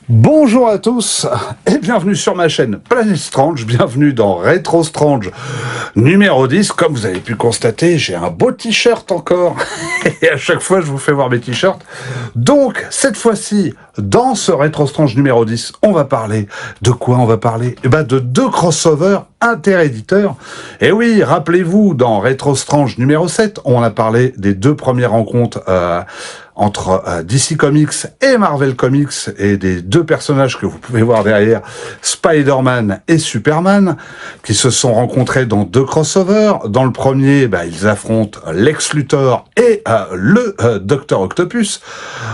Bonjour à tous et bienvenue sur ma chaîne Planète Strange, bienvenue dans Retro Strange numéro 10. Comme vous avez pu constater, j'ai un beau t-shirt encore et à chaque fois je vous fais voir mes t-shirts. Donc cette fois-ci, dans ce Retro Strange numéro 10, on va parler de quoi? On va parler de deux crossovers interéditeurs. Et oui, rappelez-vous, dans Retro Strange numéro 7, on a parlé des deux premières rencontres entre DC Comics et Marvel Comics et des deux personnages que vous pouvez voir derrière, Spider-Man et Superman, qui se sont rencontrés dans deux crossovers. Dans le premier, ils affrontent Lex Luthor et le Docteur Octopus.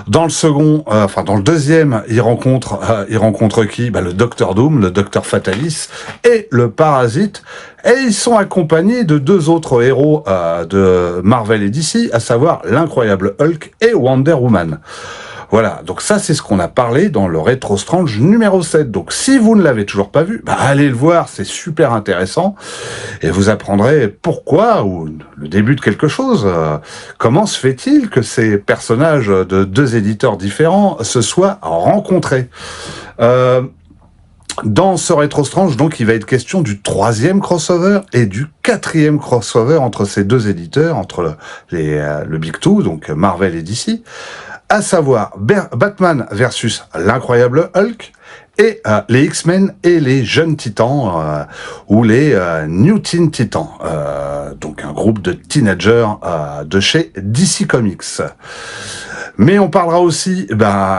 Dans le second, dans le deuxième, ils rencontrent qui? Le Docteur Doom, le Docteur Fatalis et le Parasite. Et ils sont accompagnés de deux autres héros de Marvel et DC, à savoir l'incroyable Hulk et Wonder Woman. Voilà, donc ça c'est ce qu'on a parlé dans le Retro Strange numéro 7. Donc si vous ne l'avez toujours pas vu, allez le voir, c'est super intéressant. Et vous apprendrez pourquoi, ou le début de quelque chose. Comment se fait-il que ces personnages de deux éditeurs différents se soient rencontrés dans ce Retro Strange, donc, il va être question du troisième crossover et du quatrième crossover entre ces deux éditeurs, entre le Big Two, donc Marvel et DC, à savoir Batman versus l'incroyable Hulk et les X-Men et les Jeunes Titans, ou les New Teen Titans, donc un groupe de teenagers de chez DC Comics. Mais on parlera aussi,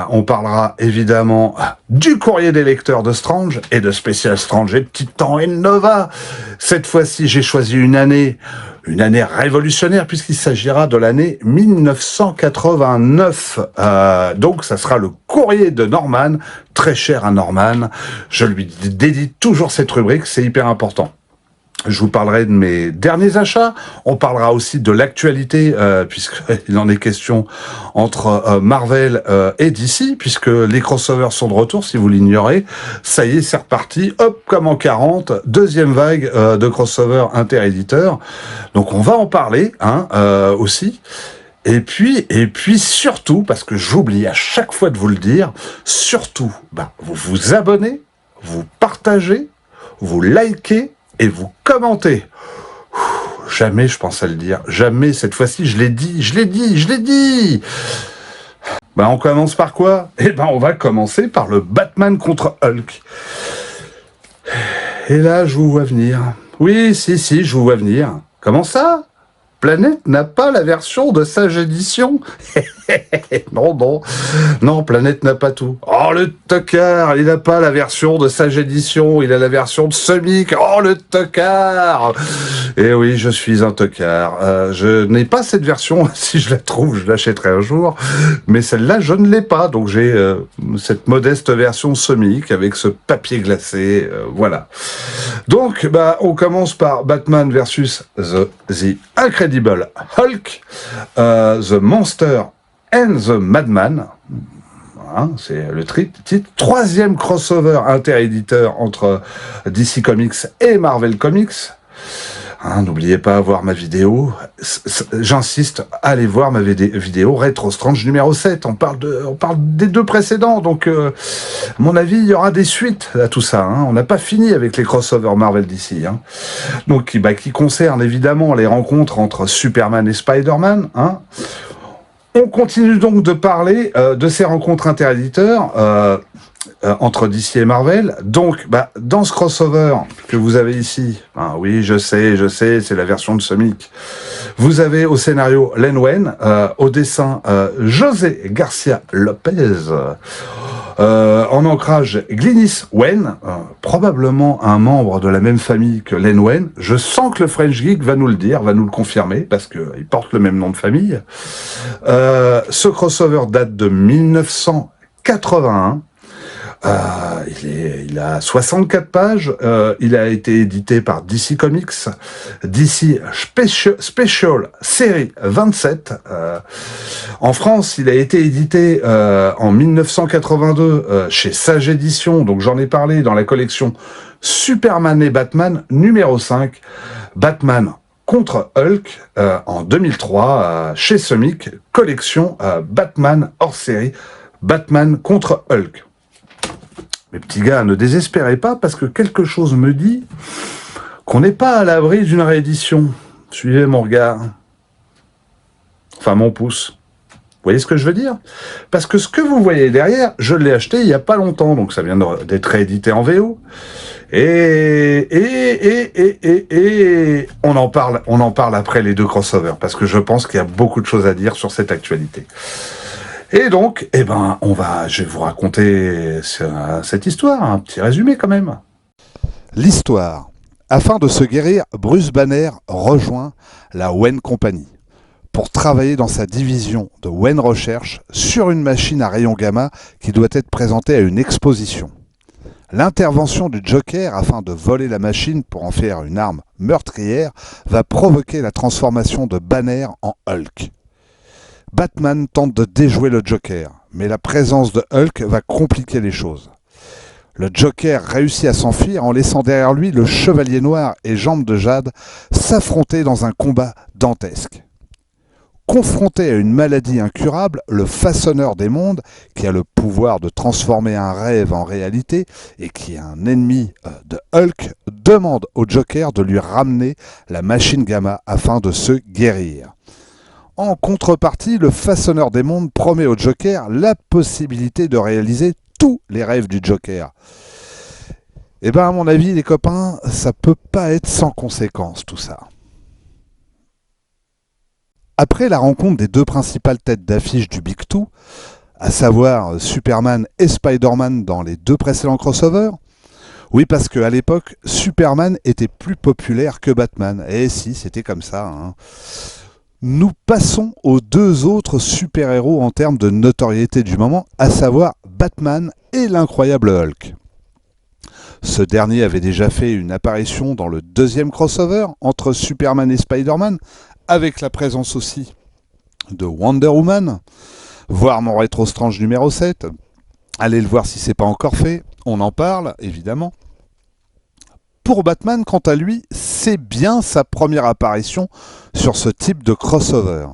on parlera évidemment du courrier des lecteurs de Strange et de Special Strange et de Titan et de Nova. Cette fois-ci, j'ai choisi une année révolutionnaire puisqu'il s'agira de l'année 1989. Donc, ça sera le courrier de Norman, très cher à Norman. Je lui dédie toujours cette rubrique, c'est hyper important. Je vous parlerai de mes derniers achats. On parlera aussi de l'actualité, puisqu'il en est question entre Marvel et DC, puisque les crossovers sont de retour, si vous l'ignorez. Ça y est, c'est reparti. Hop, comme en 40, deuxième vague de crossovers interéditeurs. Donc on va en parler aussi. Et puis surtout, parce que j'oublie à chaque fois de vous le dire, surtout, vous vous abonnez, vous partagez, vous likez, et vous commentez. Jamais je pense à le dire. Jamais, cette fois-ci, je l'ai dit. On commence par quoi? On va commencer par le Batman contre Hulk. Et là, je vous vois venir. Oui, si, je vous vois venir. Comment ça? Planète n'a pas la version de Sage Édition. Non, Planète n'a pas tout. Oh, le tocard, il n'a pas la version de Sage Édition, il a la version de Semic. Oh, le tocard. Eh oui, je suis un tocard. Je n'ai pas cette version, si je la trouve, je l'achèterai un jour. Mais celle-là, je ne l'ai pas, donc j'ai cette modeste version Semic avec ce papier glacé, voilà. Donc, on commence par Batman versus The Incredible Hulk, The Monster and the Madman. Voilà, c'est le titre. Troisième crossover interéditeur entre DC Comics et Marvel Comics. N'oubliez pas de voir ma vidéo. J'insiste, allez voir ma vidéo Retro Strange numéro 7. On parle des deux précédents, donc à mon avis, il y aura des suites à tout ça. On n'a pas fini avec les crossovers Marvel DC. Donc, qui concerne évidemment les rencontres entre Superman et Spider-Man. On continue donc de parler de ces rencontres interéditeurs entre DC et Marvel. Donc, dans ce crossover que vous avez ici, oui, je sais, c'est la version de Semic. Vous avez au scénario Len Wein, au dessin José Garcia Lopez, en ancrage Glynis Wein, probablement un membre de la même famille que Len Wein. Je sens que le French Geek va nous le dire, va nous le confirmer, parce qu'il porte le même nom de famille. Ce crossover date de 1981. Il a 64 pages. Il a été édité par DC Comics, DC Special Série 27. En France, il a été édité en 1982 chez Sage Édition. Donc j'en ai parlé dans la collection Superman et Batman numéro 5. Batman contre Hulk en 2003 chez Semic, collection Batman hors série, Batman contre Hulk. Mes petits gars, ne désespérez pas parce que quelque chose me dit qu'on n'est pas à l'abri d'une réédition. Suivez mon regard. Enfin, mon pouce. Vous voyez ce que je veux dire? Parce que ce que vous voyez derrière, je l'ai acheté il n'y a pas longtemps, donc ça vient d'être réédité en VO. Et on en parle après les deux crossovers, parce que je pense qu'il y a beaucoup de choses à dire sur cette actualité. Et donc, je vais vous raconter cette histoire, un petit résumé quand même. L'histoire. Afin de se guérir, Bruce Banner rejoint la Wayne Company pour travailler dans sa division de Wayne Research sur une machine à rayons gamma qui doit être présentée à une exposition. L'intervention du Joker afin de voler la machine pour en faire une arme meurtrière va provoquer la transformation de Banner en Hulk. Batman tente de déjouer le Joker, mais la présence de Hulk va compliquer les choses. Le Joker réussit à s'enfuir en laissant derrière lui le Chevalier Noir et Jambe de Jade s'affronter dans un combat dantesque. Confronté à une maladie incurable, le Façonneur des Mondes, qui a le pouvoir de transformer un rêve en réalité et qui est un ennemi de Hulk, demande au Joker de lui ramener la machine gamma afin de se guérir. En contrepartie, le Façonneur des Mondes promet au Joker la possibilité de réaliser tous les rêves du Joker. Et à mon avis, les copains, ça peut pas être sans conséquences tout ça. Après la rencontre des deux principales têtes d'affiche du Big Two, à savoir Superman et Spider-Man dans les deux précédents crossovers, oui, parce qu'à l'époque, Superman était plus populaire que Batman. Et si, c'était comme ça, hein. Nous passons aux deux autres super-héros en termes de notoriété du moment, à savoir Batman et l'incroyable Hulk. Ce dernier avait déjà fait une apparition dans le deuxième crossover entre Superman et Spider-Man, avec la présence aussi de Wonder Woman, voire mon Rétro Strange numéro 7. Allez le voir si c'est pas encore fait, on en parle évidemment. Pour Batman, quant à lui, c'est bien sa première apparition sur ce type de crossover.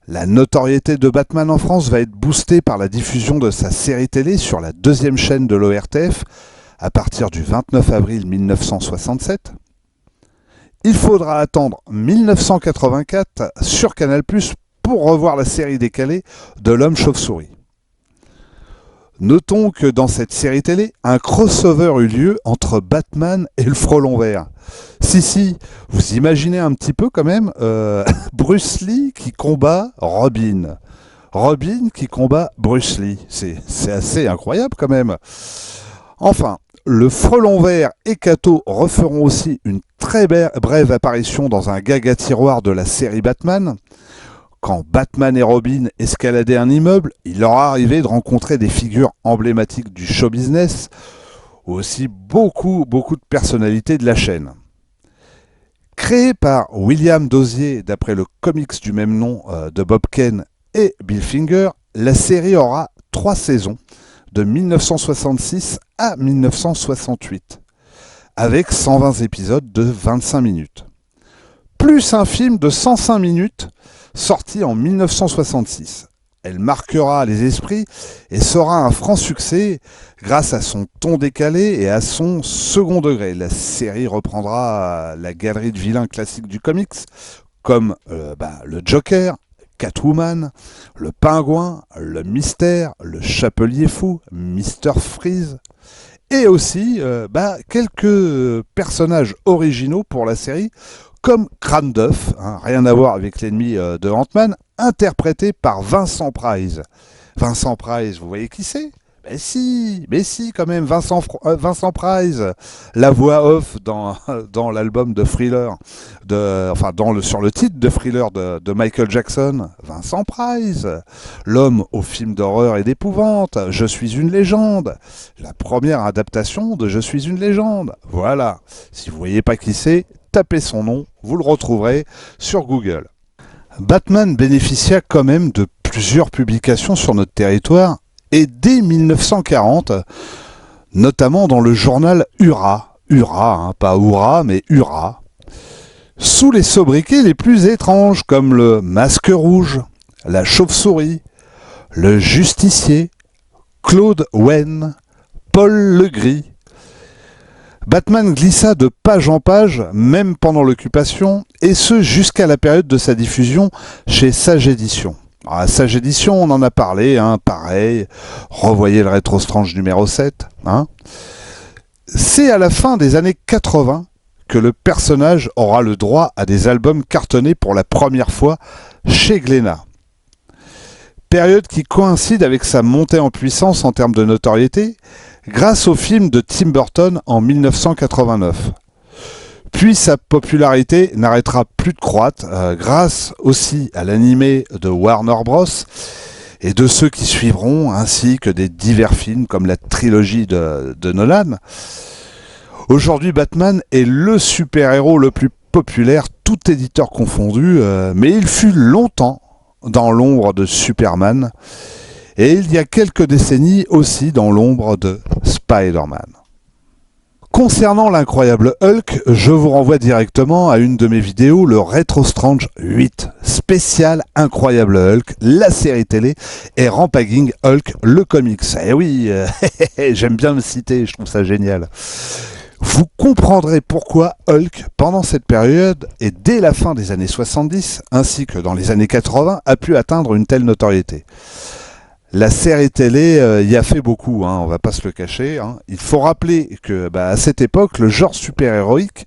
La notoriété de Batman en France va être boostée par la diffusion de sa série télé sur la deuxième chaîne de l'ORTF à partir du 29 avril 1967. Il faudra attendre 1984 sur Canal+ pour revoir la série décalée de l'Homme Chauve-souris. Notons que dans cette série télé, un crossover eut lieu entre Batman et le Frelon Vert. Si, vous imaginez un petit peu quand même Bruce Lee qui combat Robin. Robin qui combat Bruce Lee. C'est assez incroyable quand même. Enfin, le Frelon Vert et Kato referont aussi une très brève apparition dans un gag à tiroir de la série Batman. Quand Batman et Robin escaladaient un immeuble, il leur arrivait de rencontrer des figures emblématiques du show business, ou aussi beaucoup de personnalités de la chaîne. Créé par William Dozier d'après le comics du même nom de Bob Kane et Bill Finger, la série aura 3 saisons, de 1966 à 1968, avec 120 épisodes de 25 minutes. Plus un film de 105 minutes, sorti en 1966. Elle marquera les esprits et sera un franc succès grâce à son ton décalé et à son second degré. La série reprendra la galerie de vilains classiques du comics, comme le Joker, Catwoman, le Pingouin, le Mystère, le Chapelier Fou, Mr. Freeze, et aussi quelques personnages originaux pour la série, comme Crâne d'œuf, rien à voir avec l'ennemi de Ant-Man, interprété par Vincent Price. Vincent Price, vous voyez qui c'est ? Mais si, quand même, Vincent Price, la voix off dans l'album de Thriller, sur le titre de Thriller de Michael Jackson, Vincent Price, l'homme au film d'horreur et d'épouvante, Je suis une légende, la première adaptation de Je suis une légende. Voilà, si vous voyez pas qui c'est, tapez son nom, vous le retrouverez sur Google. Batman bénéficia quand même de plusieurs publications sur notre territoire, et dès 1940, notamment dans le journal Hurrah, pas Hurrah, mais Hurrah, sous les sobriquets les plus étranges, comme le Masque Rouge, la Chauve-souris, le Justicier, Claude Wayne, Paul Legris. Batman glissa de page en page, même pendant l'occupation, et ce jusqu'à la période de sa diffusion chez Sage Édition. À Sage Édition, on en a parlé, pareil, revoyez le Rétro Strange numéro 7. C'est à la fin des années 80 que le personnage aura le droit à des albums cartonnés pour la première fois chez Glénat. Période qui coïncide avec sa montée en puissance en termes de notoriété, grâce au film de Tim Burton en 1989. Puis sa popularité n'arrêtera plus de croître, grâce aussi à l'animé de Warner Bros. Et de ceux qui suivront, ainsi que des divers films comme la trilogie de Nolan. Aujourd'hui, Batman est le super-héros le plus populaire, tout éditeur confondu, mais il fut longtemps dans l'ombre de Superman, et il y a quelques décennies aussi dans l'ombre de Spider-Man. Concernant l'incroyable Hulk, je vous renvoie directement à une de mes vidéos, le Retro Strange 8, spécial Incroyable Hulk, la série télé, et Rampaging Hulk, le comics. Eh oui, j'aime bien me citer, je trouve ça génial. Vous comprendrez pourquoi Hulk, pendant cette période et dès la fin des années 70, ainsi que dans les années 80, a pu atteindre une telle notoriété. La série télé y a fait beaucoup, on va pas se le cacher. Il faut rappeler que à cette époque, le genre super-héroïque,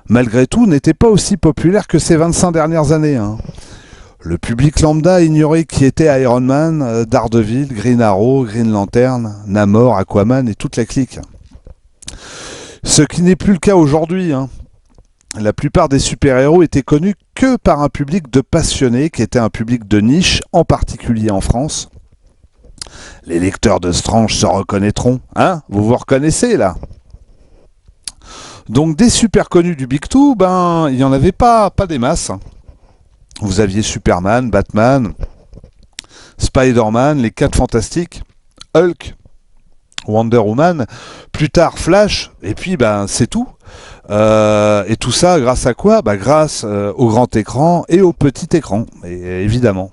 malgré tout, n'était pas aussi populaire que ces 25 dernières années. Le public lambda ignorait qui était Iron Man, Daredevil, Green Arrow, Green Lantern, Namor, Aquaman et toute la clique. Ce qui n'est plus le cas aujourd'hui. La plupart des super-héros étaient connus que par un public de passionnés, qui était un public de niche, en particulier en France. Les lecteurs de Strange se reconnaîtront, vous vous reconnaissez là? Donc des super connus du Big Two, il n'y en avait pas des masses. Vous aviez Superman, Batman, Spider-Man, les 4 Fantastiques, Hulk, Wonder Woman, plus tard Flash, et puis c'est tout. Et tout ça grâce à quoi? Grâce au grand écran et au petit écran, évidemment.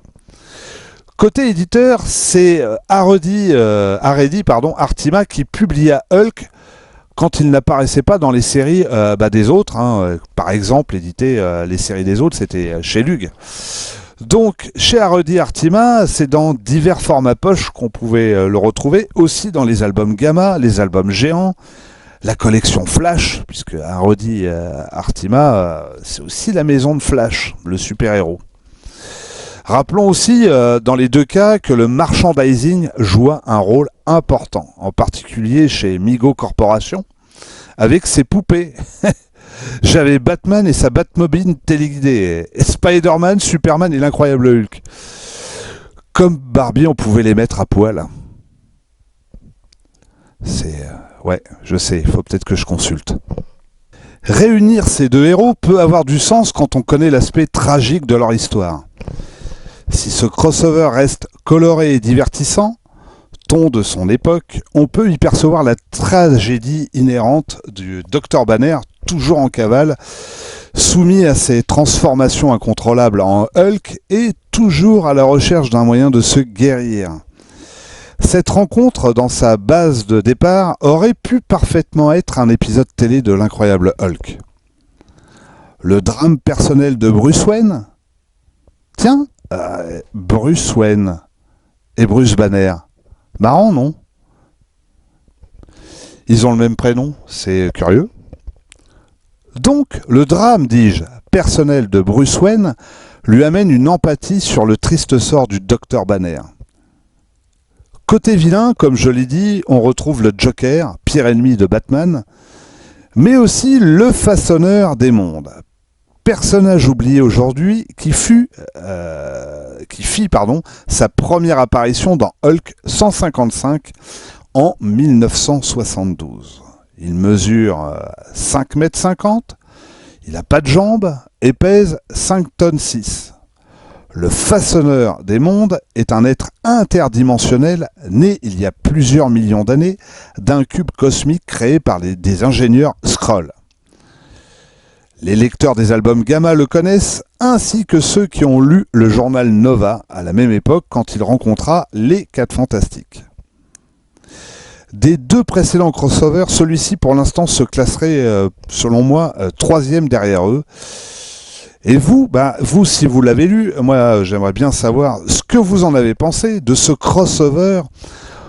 Côté éditeur, c'est Aredi Artima qui publia Hulk quand il n'apparaissait pas dans les séries des autres. Par exemple, éditer les séries des autres, c'était chez Lug. Donc, chez Aredi Artima, c'est dans divers formats poche qu'on pouvait le retrouver, aussi dans les albums Gamma, les albums géants, la collection Flash, puisque Aredi Artima, c'est aussi la maison de Flash, le super-héros. Rappelons aussi, dans les deux cas, que le merchandising joua un rôle important, en particulier chez Migo Corporation, avec ses poupées. J'avais Batman et sa Batmobile téléguidée, et Spider-Man, Superman et l'incroyable Hulk. Comme Barbie, on pouvait les mettre à poil. Ouais, je sais, il faut peut-être que je consulte. Réunir ces deux héros peut avoir du sens quand on connaît l'aspect tragique de leur histoire. Si ce crossover reste coloré et divertissant, ton de son époque, on peut y percevoir la tragédie inhérente du Dr Banner, toujours en cavale, soumis à ses transformations incontrôlables en Hulk et toujours à la recherche d'un moyen de se guérir. Cette rencontre, dans sa base de départ, aurait pu parfaitement être un épisode télé de l'incroyable Hulk. Le drame personnel de Bruce Wayne? Tiens, Bruce Wayne et Bruce Banner. Marrant, non? Ils ont le même prénom, c'est curieux. Donc, le drame, dis-je, personnel de Bruce Wayne lui amène une empathie sur le triste sort du Dr Banner. Côté vilain, comme je l'ai dit, on retrouve le Joker, pire ennemi de Batman, mais aussi le façonneur des mondes. Personnage oublié aujourd'hui qui fit sa première apparition dans Hulk 155 en 1972. Il mesure 5,50 m, il n'a pas de jambes et pèse 5,6 tonnes. Le façonneur des mondes est un être interdimensionnel né il y a plusieurs millions d'années d'un cube cosmique créé par des ingénieurs Skrull. Les lecteurs des albums Gamma le connaissent, ainsi que ceux qui ont lu le journal Nova à la même époque quand il rencontra les 4 Fantastiques. Des deux précédents crossovers, celui-ci pour l'instant se classerait, selon moi, troisième derrière eux. Et vous, vous, si vous l'avez lu, moi j'aimerais bien savoir ce que vous en avez pensé de ce crossover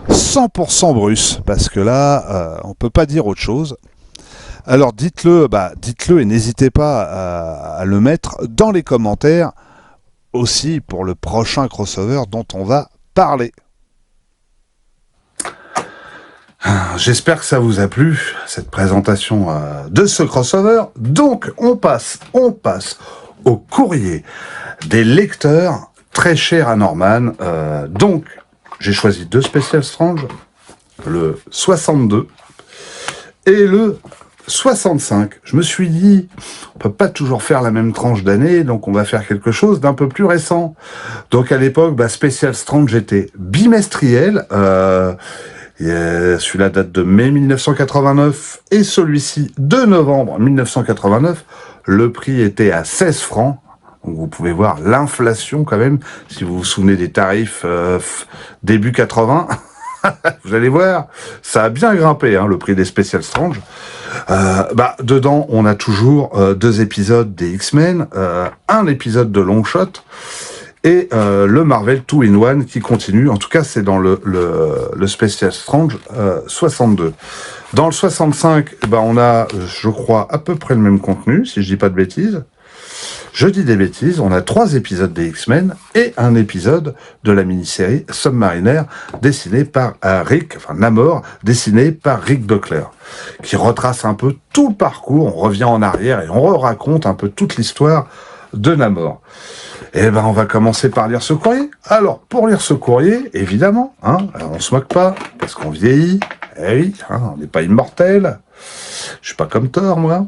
100% Bruce, parce que là, on peut pas dire autre chose. Alors dites-le et n'hésitez pas à le mettre dans les commentaires aussi pour le prochain crossover dont on va parler. J'espère que ça vous a plu, cette présentation de ce crossover. Donc, on passe au courrier des lecteurs, très cher à Norman. Donc, j'ai choisi deux Special Strange, le 62 et le 65. Je me suis dit, on peut pas toujours faire la même tranche d'année, donc on va faire quelque chose d'un peu plus récent. Donc, à l'époque, Special Strange était bimestriel. Celui-là date de mai 1989 et celui-ci de novembre 1989. Le prix était à 16 francs. Donc vous pouvez voir l'inflation quand même, si vous vous souvenez des tarifs début 80. Vous allez voir, ça a bien grimpé, le prix des Special Strange. Dedans, on a toujours deux épisodes des X-Men, un épisode de Long Shot, et le Marvel 2-in-1 qui continue. En tout cas, c'est dans le Special Strange 62. Dans le 65, on a, je crois, à peu près le même contenu, si je dis pas de bêtises. Je dis des bêtises, on a 3 épisodes des X-Men et un épisode de la mini-série Submariner, dessinée par Namor, dessiné par Rick Buckler, qui retrace un peu tout le parcours. On revient en arrière et on raconte un peu toute l'histoire de Namor. On va commencer par lire ce courrier. Alors, pour lire ce courrier, évidemment, on se moque pas, parce qu'on vieillit. Eh oui, on n'est pas immortel. Je suis pas comme Thor, moi.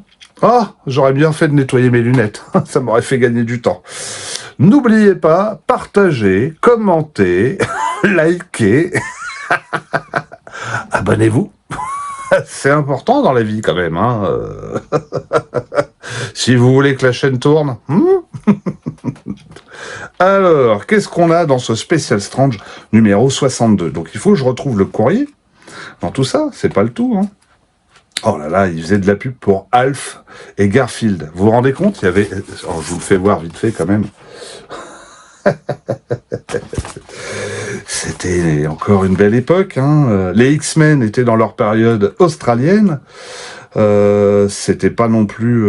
J'aurais bien fait de nettoyer mes lunettes. Ça m'aurait fait gagner du temps. N'oubliez pas, partagez, commentez, likez. Abonnez-vous. C'est important dans la vie quand même. Si vous voulez que la chaîne tourne. Alors, qu'est-ce qu'on a dans ce Special Strange numéro 62 ? Donc il faut que je retrouve le courrier. Dans tout ça, c'est pas le tout. Oh là là, il faisait de la pub pour Alf et Garfield. Vous vous rendez compte ? Il y avait... je vous le fais voir vite fait quand même. C'était encore une belle époque. Les X-Men étaient dans leur période australienne. C'était pas non plus...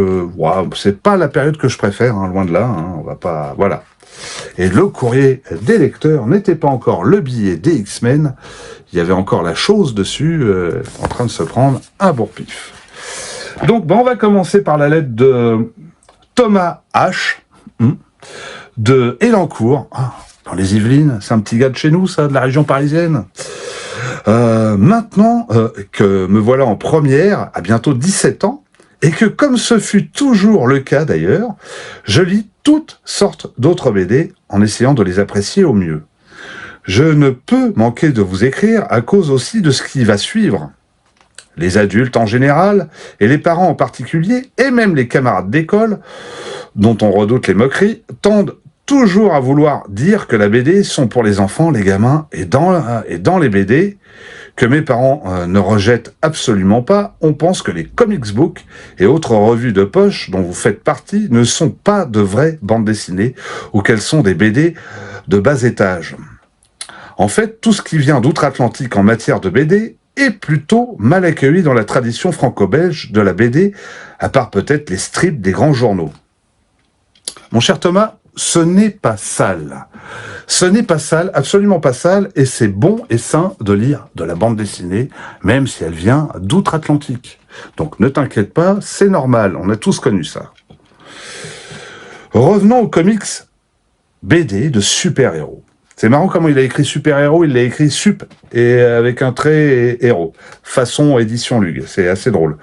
c'est pas la période que je préfère, loin de là. On va pas... Voilà. Et le courrier des lecteurs n'était pas encore le billet des X-Men. Il y avait encore la chose dessus, en train de se prendre un bourre-pif. Donc, on va commencer par la lettre de Thomas H. De Elancourt, dans les Yvelines. C'est un petit gars de chez nous, ça, de la région parisienne. Maintenant que me voilà en première, à bientôt 17 ans, et que, comme ce fut toujours le cas d'ailleurs, je lis toutes sortes d'autres BD en essayant de les apprécier au mieux. Je ne peux manquer de vous écrire à cause aussi de ce qui va suivre. Les adultes en général, et les parents en particulier, et même les camarades d'école, dont on redoute les moqueries, tendent toujours à vouloir dire que la BD sont pour les enfants, les gamins, et dans les BD, que mes parents ne rejettent absolument pas, on pense que les comics books et autres revues de poche dont vous faites partie ne sont pas de vraies bandes dessinées, ou qu'elles sont des BD de bas étage. En fait, tout ce qui vient d'outre-Atlantique en matière de BD est plutôt mal accueilli dans la tradition franco-belge de la BD, à part peut-être les strips des grands journaux. Mon cher Thomas, ce n'est pas sale. Ce n'est pas sale, absolument pas sale, et c'est bon et sain de lire de la bande dessinée, même si elle vient d'outre-Atlantique. Donc ne t'inquiète pas, c'est normal, on a tous connu ça. Revenons aux comics BD de super-héros. C'est marrant comment il a écrit super-héros, il l'a écrit sup, et avec un trait héros, façon édition Lug, c'est assez drôle.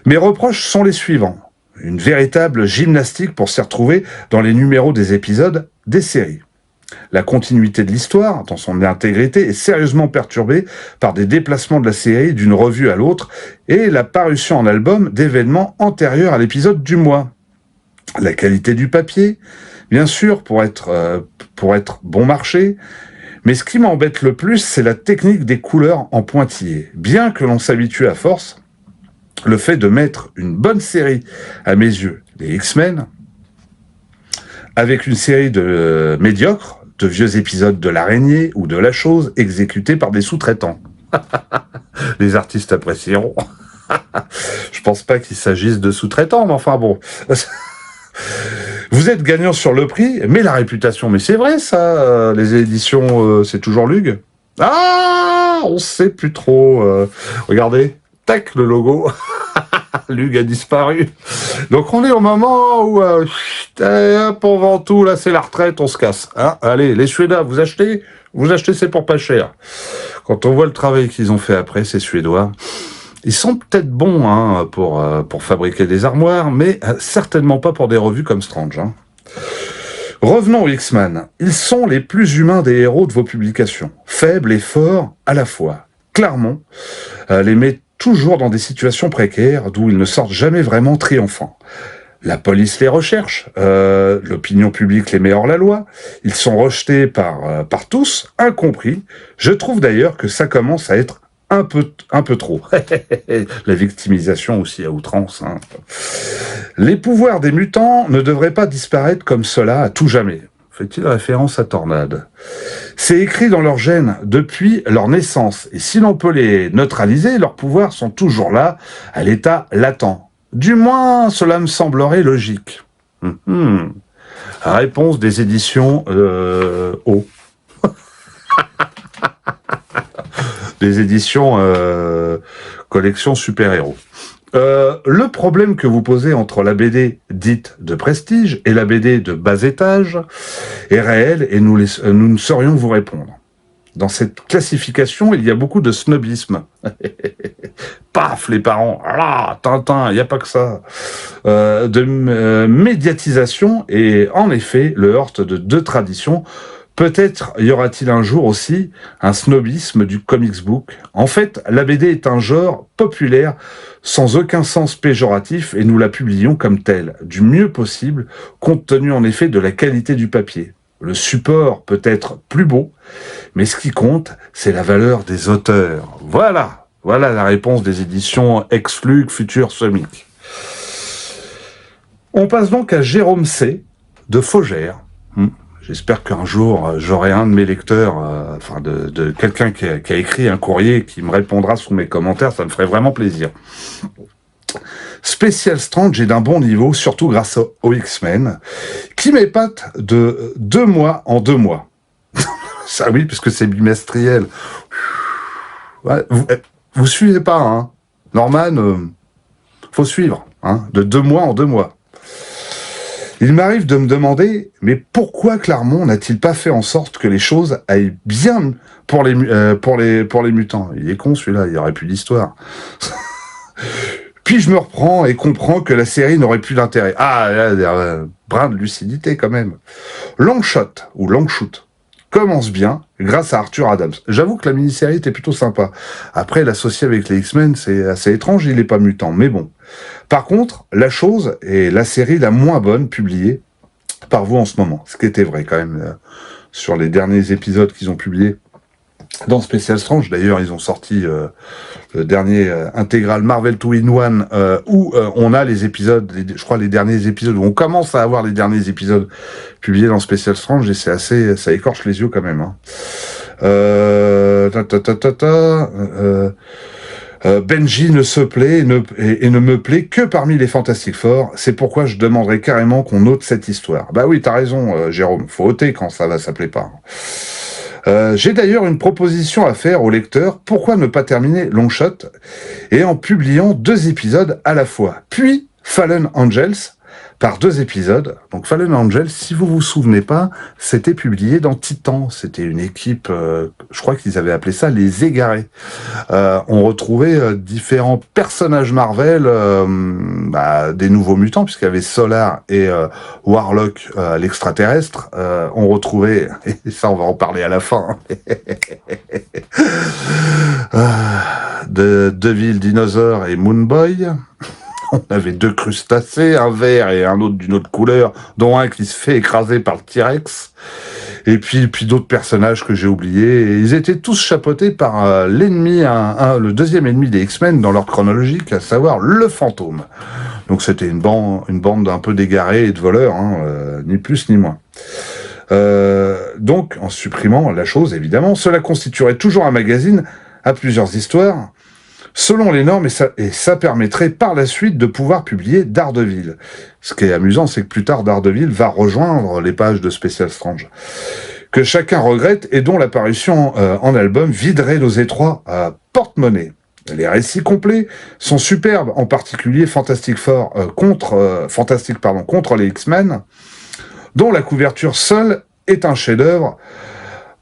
Mes reproches sont les suivants. Une véritable gymnastique pour s'y retrouver dans les numéros des épisodes des séries. La continuité de l'histoire, dans son intégrité, est sérieusement perturbée par des déplacements de la série d'une revue à l'autre et la parution en album d'événements antérieurs à l'épisode du mois. La qualité du papier, bien sûr, pour être bon marché, Mais ce qui m'embête le plus, c'est la technique des couleurs en pointillés. Bien que l'on s'habitue à force, le fait de mettre une bonne série, à mes yeux, les X-Men, avec une série de médiocres, de vieux épisodes de l'Araignée ou de La Chose, exécutés par des sous-traitants. Les artistes apprécieront. Je pense pas qu'il s'agisse de sous-traitants, mais enfin bon. Vous êtes gagnant sur le prix, mais la réputation, mais c'est vrai ça, les éditions, c'est toujours Lug. Ah, on sait plus trop. Regardez, tac, le logo. Lug a disparu. Donc on est au moment où, hop, on vend tout, là c'est la retraite, on se casse. Hein, allez, les Suédois, vous achetez, c'est pour pas cher. Quand on voit le travail qu'ils ont fait après, ces Suédois, ils sont peut-être bons hein, pour fabriquer des armoires, mais certainement pas pour des revues comme Strange. Hein. Revenons aux X-Men. Ils sont les plus humains des héros de vos publications. Faibles et forts à la fois. Claremont les met toujours dans des situations précaires d'où ils ne sortent jamais vraiment triomphants. La police les recherche, l'opinion publique les met hors la loi, ils sont rejetés par tous, incompris. Je trouve d'ailleurs que ça commence à être un peu trop. La victimisation aussi à outrance. Hein. Les pouvoirs des mutants ne devraient pas disparaître comme cela à tout jamais. Fait-il référence à Tornade? C'est écrit dans leur gène depuis leur naissance. Et si l'on peut les neutraliser, leurs pouvoirs sont toujours là, à l'état latent. Du moins, cela me semblerait logique. Réponse des éditions O. Des éditions collection super-héros. Le problème que vous posez entre la BD dite de prestige et la BD de bas étage est réel et nous ne saurions vous répondre. Dans cette classification, il y a beaucoup de snobisme. Paf, les parents, ah, Tintin, il n'y a pas que ça. De médiatisation et en effet, le heurte de deux traditions. Peut-être y aura-t-il un jour aussi un snobisme du comics book. En fait, la BD est un genre populaire sans aucun sens péjoratif et nous la publions comme telle, du mieux possible, compte tenu en effet de la qualité du papier. Le support peut être plus beau, mais ce qui compte, c'est la valeur des auteurs. Voilà la réponse des éditions Ex-Flug, Futur Semic. On passe donc à Jérôme C. de Faugère. J'espère qu'un jour, j'aurai un de mes lecteurs, de quelqu'un qui a écrit un courrier qui me répondra sous mes commentaires, ça me ferait vraiment plaisir. Spécial Strange est d'un bon niveau, surtout grâce aux X-Men, qui m'épate de 2 mois en 2 mois. Ça oui, puisque c'est bimestriel. Ouais, vous suivez pas, hein. Norman, faut suivre, hein, de 2 mois en 2 mois. Il m'arrive de me demander, mais pourquoi Claremont n'a-t-il pas fait en sorte que les choses aillent bien pour les mutants? Il est con celui-là, il n'y aurait plus d'histoire. Puis je me reprends et comprends que la série n'aurait plus d'intérêt. Ah, là, brin de lucidité quand même. Longshot, ou Longshoot, commence bien grâce à Arthur Adams. J'avoue que la mini-série était plutôt sympa. Après, l'associer avec les X-Men, c'est assez étrange, il n'est pas mutant, mais bon. Par contre, La Chose est la série la moins bonne publiée par vous en ce moment. Ce qui était vrai quand même sur les derniers épisodes qu'ils ont publiés dans Special Strange. D'ailleurs, ils ont sorti le dernier intégral Marvel 2-in-1 où on a les épisodes, je crois les derniers épisodes, où on commence à avoir les derniers épisodes publiés dans Special Strange et c'est assez, ça écorche les yeux quand même. Hein. Benji ne se plaît et ne me plaît que parmi les Fantastic Four. C'est pourquoi je demanderais carrément qu'on ôte cette histoire. Bah oui, t'as raison, Jérôme. Faut ôter quand ça plaît pas. J'ai d'ailleurs une proposition à faire aux lecteurs. Pourquoi ne pas terminer Longshot et en publiant 2 épisodes à la fois. Puis Fallen Angels par 2 épisodes. Donc Fallen Angels, si vous vous souvenez pas, c'était publié dans Titan. C'était une équipe, je crois qu'ils avaient appelé ça les Égarés. On retrouvait différents personnages Marvel, des nouveaux mutants, puisqu'il y avait Solar et Warlock, l'extraterrestre. On retrouvait, et ça on va en parler à la fin, de Devil Dinosaur et Moonboy. On avait 2 crustacés, un vert et un autre d'une autre couleur, dont un qui se fait écraser par le T-Rex. et puis d'autres personnages que j'ai oubliés. Et ils étaient tous chapeautés par l'ennemi, le deuxième ennemi des X-Men dans leur chronologique, à savoir le Fantôme. Donc c'était une bande un peu d'égarés et de voleurs, ni plus ni moins. Donc, en supprimant la chose, évidemment, cela constituerait toujours un magazine à plusieurs histoires, selon les normes, et ça permettrait par la suite de pouvoir publier Daredevil. Ce qui est amusant, c'est que plus tard, Daredevil va rejoindre les pages de Special Strange, que chacun regrette et dont l'apparition en album viderait nos étroits porte-monnaie. Les récits complets sont superbes, en particulier Fantastic Four contre les X-Men, dont la couverture seule est un chef-d'œuvre.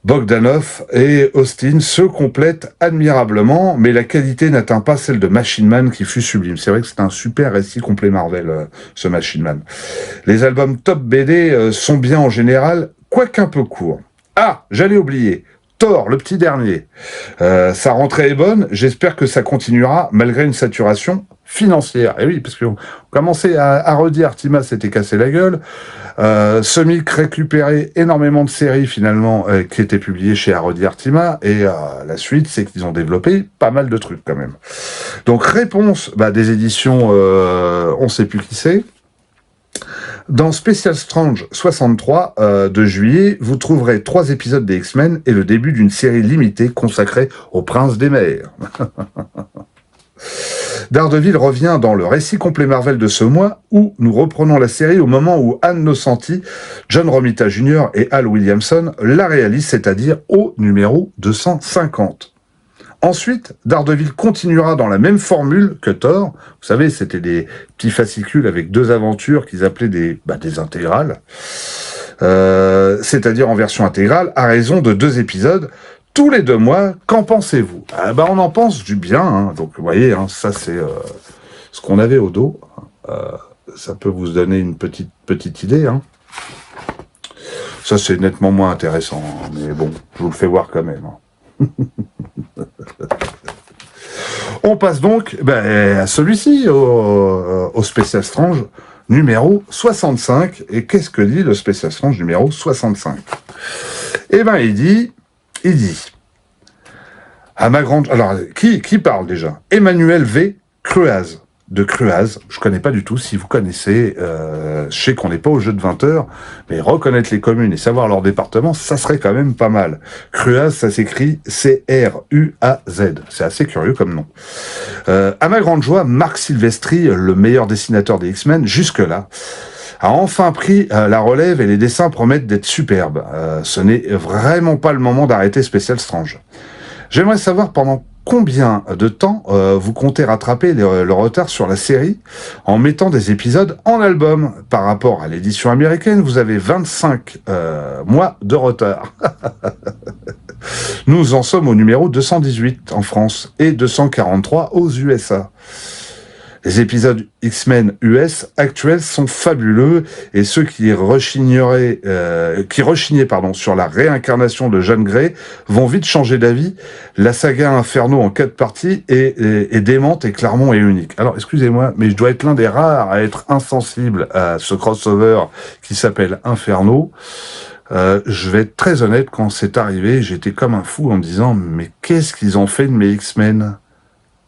Bogdanov et Austin se complètent admirablement, mais la qualité n'atteint pas celle de Machine Man qui fut sublime. C'est vrai que c'est un super récit complet Marvel, ce Machine Man. Les albums Top BD sont bien en général, quoique un peu courts. Ah, j'allais oublier. Thor, le petit dernier. Sa rentrée est bonne, j'espère que ça continuera malgré une saturation financière. Et oui, parce qu'on commençait à redire, Artima s'était cassé la gueule. Semic récupérait énormément de séries finalement qui étaient publiées chez Arodi Artima, et la suite c'est qu'ils ont développé pas mal de trucs quand même. Donc réponse des éditions on sait plus qui c'est. Dans Special Strange 63 de juillet, vous trouverez 3 épisodes des X-Men et le début d'une série limitée consacrée au Prince des Mers. Daredevil revient dans le récit complet Marvel de ce mois, où nous reprenons la série au moment où Anne Nocenti, John Romita Jr. et Al Williamson la réalisent, c'est-à-dire au numéro 250. Ensuite, Daredevil continuera dans la même formule que Thor. Vous savez, c'était des petits fascicules avec 2 aventures qu'ils appelaient des intégrales. C'est-à-dire en version intégrale, à raison de 2 épisodes tous les 2 mois. Qu'en pensez-vous ? On en pense du bien. Donc, vous voyez, ça c'est ce qu'on avait au dos. Ça peut vous donner une petite idée. Ça, c'est nettement moins intéressant. Mais bon, je vous le fais voir quand même. On passe donc à celui-ci, au Special Strange numéro 65. Et qu'est-ce que dit le Special Strange numéro 65 ? Il dit, à ma grande... Alors, qui parle déjà ? Emmanuel V. Cruaz. De Cruaz, je connais pas du tout. Si vous connaissez, je sais qu'on n'est pas au jeu de 20 heures, mais reconnaître les communes et savoir leur département, ça serait quand même pas mal. Cruaz, ça s'écrit C-R-U-A-Z. C'est assez curieux comme nom. À ma grande joie, Marc Silvestri, le meilleur dessinateur des X-Men jusque-là, a enfin pris la relève et les dessins promettent d'être superbes. Ce n'est vraiment pas le moment d'arrêter Special Strange. J'aimerais savoir pendant combien de temps vous comptez rattraper le retard sur la série en mettant des épisodes en album. Par rapport à l'édition américaine, vous avez 25 mois de retard. Nous en sommes au numéro 218 en France et 243 aux USA. Les épisodes X-Men US actuels sont fabuleux, et ceux qui rechignaient sur la réincarnation de Jean Grey vont vite changer d'avis. La saga Inferno en 4 parties est démente et Claremont est unique. Alors excusez-moi, mais je dois être l'un des rares à être insensible à ce crossover qui s'appelle Inferno. Je vais être très honnête, quand c'est arrivé, j'étais comme un fou en me disant mais qu'est-ce qu'ils ont fait de mes X-Men ?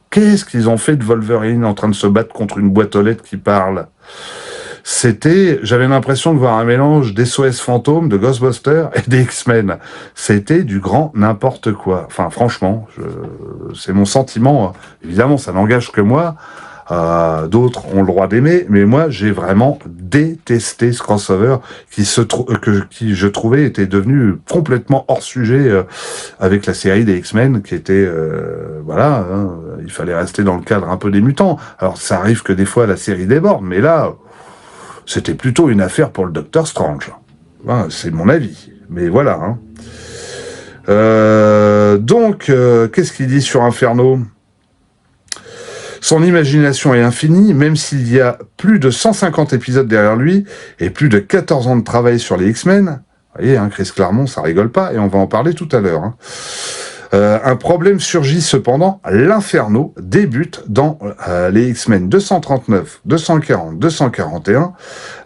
Qu'est-ce qu'ils ont fait de Wolverine en train de se battre contre une boîte aux lettres qui parle ? J'avais l'impression de voir un mélange d'SOS Fantôme, de Ghostbusters et des X-Men. C'était du grand n'importe quoi. Enfin, franchement, c'est mon sentiment. Évidemment, ça n'engage que moi. D'autres ont le droit d'aimer, mais moi, j'ai vraiment détesté ce crossover qui je trouvais était devenu complètement hors sujet avec la série des X-Men qui était, il fallait rester dans le cadre un peu des mutants. Alors, ça arrive que des fois la série déborde, mais là, c'était plutôt une affaire pour le Docteur Strange. C'est mon avis, mais voilà. Qu'est-ce qu'il dit sur Inferno ? Son imagination est infinie, même s'il y a plus de 150 épisodes derrière lui et plus de 14 ans de travail sur les X-Men. Vous voyez, Chris Claremont, ça rigole pas, et on va en parler tout à l'heure. Un problème surgit cependant, l'Inferno débute dans les X-Men 239, 240, 241.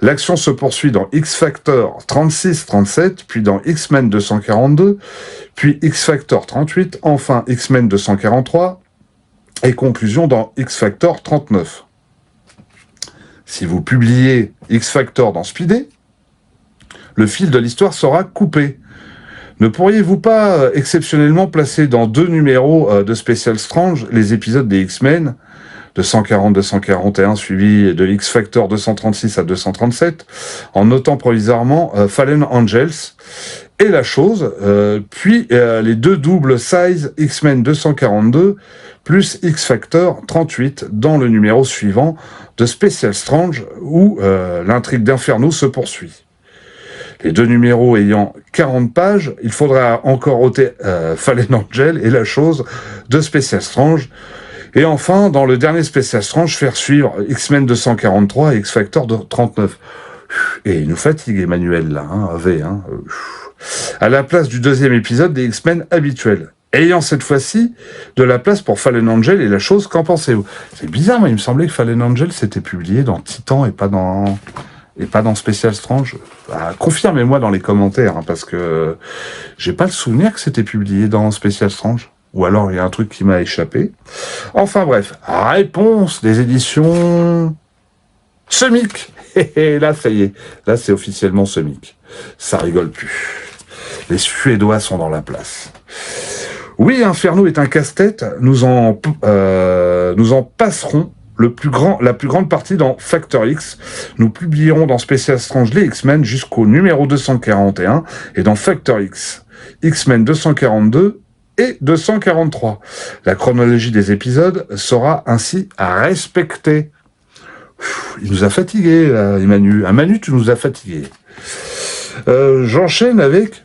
L'action se poursuit dans X-Factor 36, 37, puis dans X-Men 242, puis X-Factor 38, enfin X-Men 243, et conclusion dans X-Factor 39. Si vous publiez X-Factor dans Speedy, le fil de l'histoire sera coupé. Ne pourriez-vous pas exceptionnellement placer dans 2 numéros de Special Strange les épisodes des X-Men 240-241 suivi de X-Factor 236 à 237 en notant provisoirement Fallen Angels et la chose, puis les 2 doubles size X-Men 242 plus X-Factor 38 dans le numéro suivant de Special Strange où l'intrigue d'Inferno se poursuit. Les 2 numéros ayant 40 pages, il faudra encore ôter Fallen Angel et la chose de Special Strange. Et enfin, dans le dernier Special Strange, faire suivre X-Men 243 et X-Factor 39. Et il nous fatigue Emmanuel là, V. À la place du 2e épisode des X-Men habituels. Ayant cette fois-ci de la place pour Fallen Angel et la chose, qu'en pensez-vous? C'est bizarre, mais il me semblait que Fallen Angel s'était publié dans Titan et pas dans Special Strange. Confirmez-moi dans les commentaires, parce que j'ai pas le souvenir que c'était publié dans Special Strange. Ou alors il y a un truc qui m'a échappé. Enfin bref, réponse des éditions Semic. Et là, ça y est. Là, c'est officiellement Semic. Ça rigole plus. Les Suédois sont dans la place. Oui, Inferno est un casse-tête. Nous en passerons la plus grande partie dans Factor X. Nous publierons dans Special Strange les X-Men jusqu'au numéro 241 et dans Factor X, X-Men 242 et 243. La chronologie des épisodes sera ainsi à respecter. Il nous a fatigués, là, Emmanuel. Manu, tu nous as fatigués. J'enchaîne avec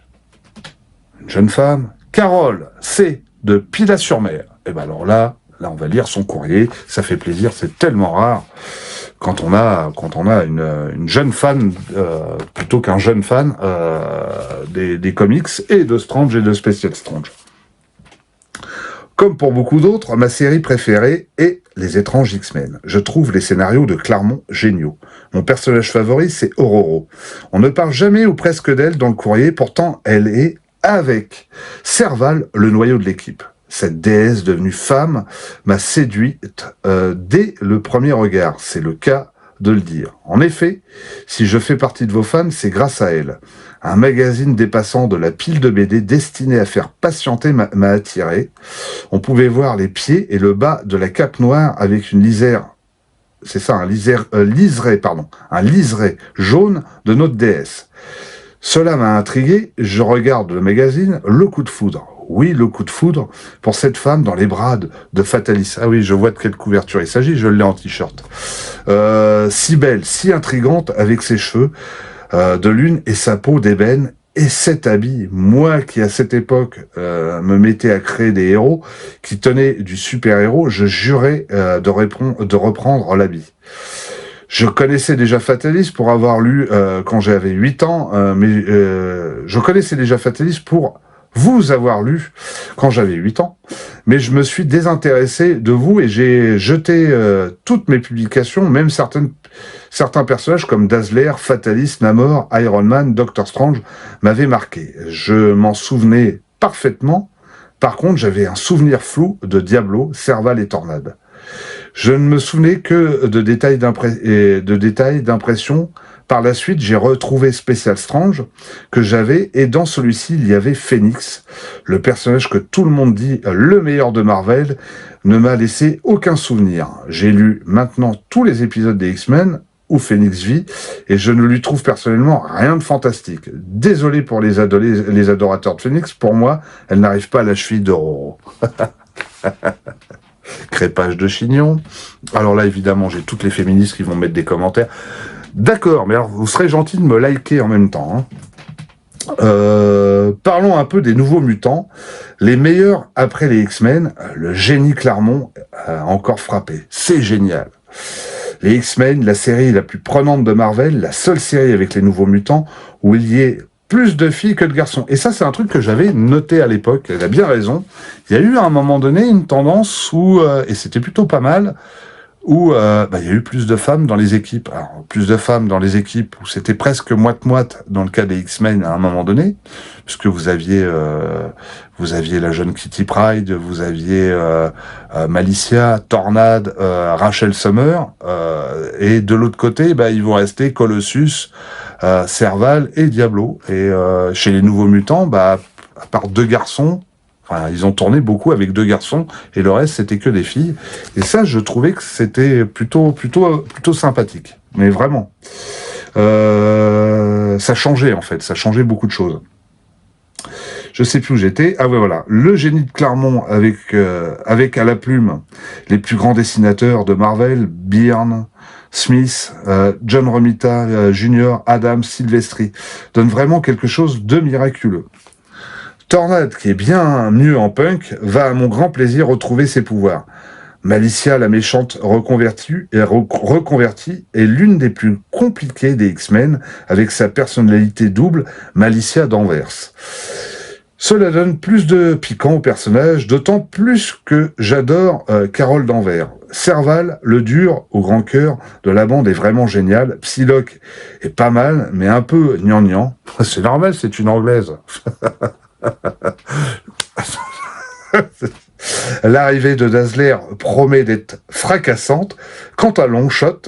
une jeune femme, Carole C. de Pilat-sur-Mer. Et ben alors là, on va lire son courrier. Ça fait plaisir, c'est tellement rare quand on a une jeune fan plutôt qu'un jeune fan des comics et de Strange et de Special Strange. Comme pour beaucoup d'autres, ma série préférée est Les Étranges X-Men. Je trouve les scénarios de Claremont géniaux. Mon personnage favori, c'est Ororo. On ne parle jamais ou presque d'elle dans le courrier, pourtant elle est, avec Serval, le noyau de l'équipe. Cette déesse devenue femme m'a séduite dès le premier regard. C'est le cas de le dire. En effet, si je fais partie de vos fans, c'est grâce à elle. Un magazine dépassant de la pile de BD destiné à faire patienter m'a attiré. On pouvait voir les pieds et le bas de la cape noire avec une lisière, c'est ça, un liseré jaune de notre déesse. Cela m'a intrigué, je regarde le magazine, le coup de foudre. Oui, le coup de foudre pour cette femme dans les bras de Fatalis. Ah oui, je vois de quelle couverture il s'agit, je l'ai en t-shirt. Si belle, si intrigante avec ses cheveux de lune et sa peau d'ébène et cet habit. Moi qui à cette époque me mettais à créer des héros qui tenaient du super-héros, je jurais de reprendre l'habit. Je connaissais déjà Fatalis pour avoir lu quand j'avais 8 ans, je connaissais déjà Fatalis pour vous avoir lu quand j'avais 8 ans, mais je me suis désintéressé de vous et j'ai jeté toutes mes publications, même certains personnages comme Dazzler, Fatalis, Namor, Iron Man, Doctor Strange m'avaient marqué. Je m'en souvenais parfaitement, par contre j'avais un souvenir flou de Diablo, Serval et Tornade. Je ne me souvenais que de détails d'impression. Par la suite, j'ai retrouvé Special Strange que j'avais, et dans celui-ci, il y avait Phoenix, le personnage que tout le monde dit le meilleur de Marvel, ne m'a laissé aucun souvenir. J'ai lu maintenant tous les épisodes des X-Men où Phoenix vit, et je ne lui trouve personnellement rien de fantastique. Désolé pour les adorateurs de Phoenix, pour moi, elle n'arrive pas à la cheville d'Ororo. Crépage de chignon. Alors là, évidemment, j'ai toutes les féministes qui vont mettre des commentaires. D'accord, mais alors vous serez gentil de me liker en même temps. Parlons un peu des nouveaux mutants. Les meilleurs après les X-Men, le génie Claremont a encore frappé. C'est génial. Les X-Men, la série la plus prenante de Marvel, la seule série avec les nouveaux mutants où il y ait plus de filles que de garçons. Et ça, c'est un truc que j'avais noté à l'époque. Elle a bien raison. Il y a eu à un moment donné une tendance où, et c'était plutôt pas mal, où il y a eu plus de femmes dans les équipes. Alors, plus de femmes dans les équipes où c'était presque moite-moite dans le cas des X-Men à un moment donné, puisque vous aviez la jeune Kitty Pryde, vous aviez Malicia, Tornade, Rachel Summer, et de l'autre côté, il vous restait Colossus, Serval et Diablo. Et chez les Nouveaux Mutants, à part 2 garçons, enfin, ils ont tourné beaucoup avec 2 garçons et le reste c'était que des filles. Et ça, je trouvais que c'était plutôt sympathique. Mais vraiment, ça changeait en fait, ça changeait beaucoup de choses. Je sais plus où j'étais. Ah ouais, voilà, le génie de Claremont avec à la plume les plus grands dessinateurs de Marvel, Byrne, Smith, John Romita Jr., Adams, Silvestri, donne vraiment quelque chose de miraculeux. Tornade, qui est bien mieux en punk, va à mon grand plaisir retrouver ses pouvoirs. Malicia, la méchante reconvertie, est l'une des plus compliquées des X-Men, avec sa personnalité double, Malicia d'Anvers. Cela donne plus de piquant au personnage, d'autant plus que j'adore Carole d'Anvers. Serval, le dur au grand cœur de la bande, est vraiment génial. Psylocke est pas mal, mais un peu gnangnan. C'est normal, c'est une anglaise. L'arrivée de Dazzler promet d'être fracassante. Quant à Longshot,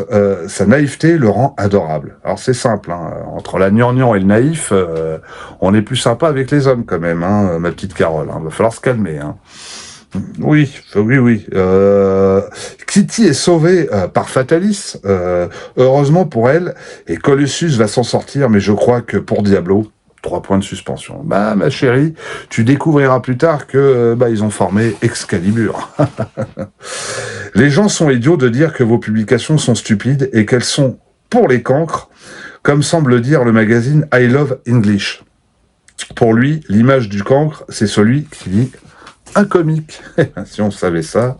sa naïveté le rend adorable. Alors c'est simple, hein, entre la gnangnan et le naïf, on est plus sympa avec les hommes quand même, hein, ma petite Carole. Hein, va falloir se calmer. Hein. Oui. Kitty est sauvée par Fatalis, heureusement pour elle, et Colossus va s'en sortir, mais je crois que pour Diablo, 3 points de suspension. Ma chérie, tu découvriras plus tard que ils ont formé Excalibur. Les gens sont idiots de dire que vos publications sont stupides et qu'elles sont pour les cancres, comme semble dire le magazine I Love English. Pour lui, l'image du cancre, c'est celui qui lit un comique. Si on savait ça.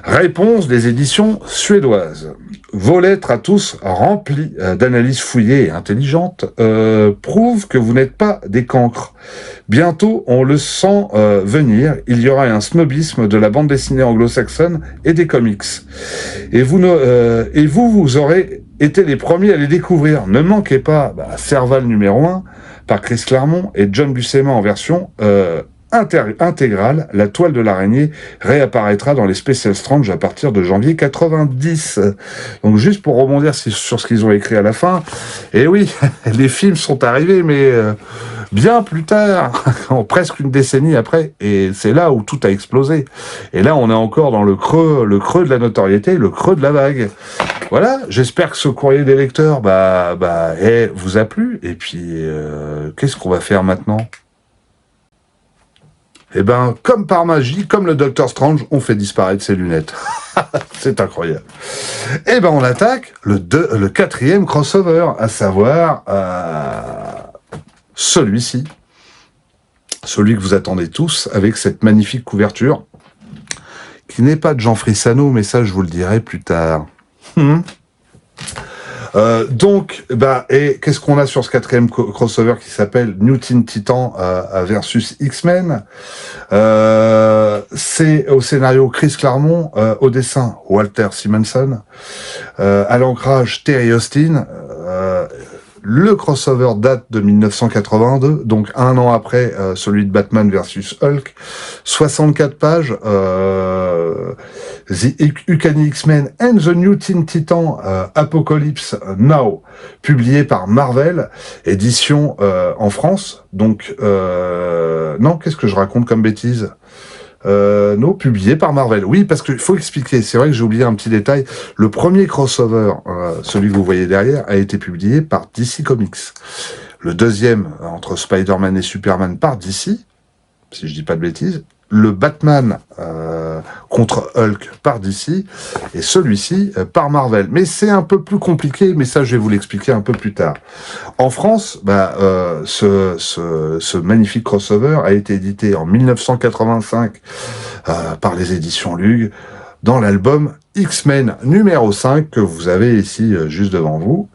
Réponse des éditions suédoises. Vos lettres à tous, remplies d'analyses fouillées et intelligentes, prouvent que vous n'êtes pas des cancres. Bientôt, on le sent venir, il y aura un snobisme de la bande dessinée anglo-saxonne et des comics. Et vous aurez été les premiers à les découvrir. Ne manquez pas Serval numéro 1 par Chris Claremont et John Buscema en version intégrale. La toile de l'araignée réapparaîtra dans les Special Strange à partir de janvier 90. Donc juste pour rebondir sur ce qu'ils ont écrit à la fin, et oui, les films sont arrivés, mais bien plus tard, presque une décennie après, et c'est là où tout a explosé. Et là, on est encore dans le creux de la notoriété, le creux de la vague. Voilà, j'espère que ce courrier des lecteurs vous a plu, et puis qu'est-ce qu'on va faire maintenant ? Eh ben, comme par magie, comme le Docteur Strange, on fait disparaître ses lunettes. C'est incroyable. Eh ben, on attaque le 4e crossover, à savoir celui-ci. Celui que vous attendez tous, avec cette magnifique couverture, qui n'est pas de Jean Frissano, mais ça, je vous le dirai plus tard. Et qu'est-ce qu'on a sur ce 4e crossover qui s'appelle New Teen Titan versus X-Men. C'est au scénario Chris Claremont, au dessin Walter Simonson, à l'ancrage Terry Austin. Le crossover date de 1982, donc un an après celui de Batman versus Hulk. 64 pages. The Uncanny X-Men and the New Teen Titan Apocalypse Now, publié par Marvel, édition en France. Donc, non, qu'est-ce que je raconte comme bêtise ? Non, publié par Marvel. Oui, parce qu'il faut expliquer, c'est vrai que j'ai oublié un petit détail. Le premier crossover, celui que vous voyez derrière, a été publié par DC Comics. Le deuxième, entre Spider-Man et Superman, par DC, si je dis pas de bêtises. Le Batman contre Hulk par DC, et celui-ci par Marvel. Mais c'est un peu plus compliqué, mais ça je vais vous l'expliquer un peu plus tard. En France, ce magnifique crossover a été édité en 1985 par les éditions Lug. dans l'album X-Men numéro 5 que vous avez ici juste devant vous.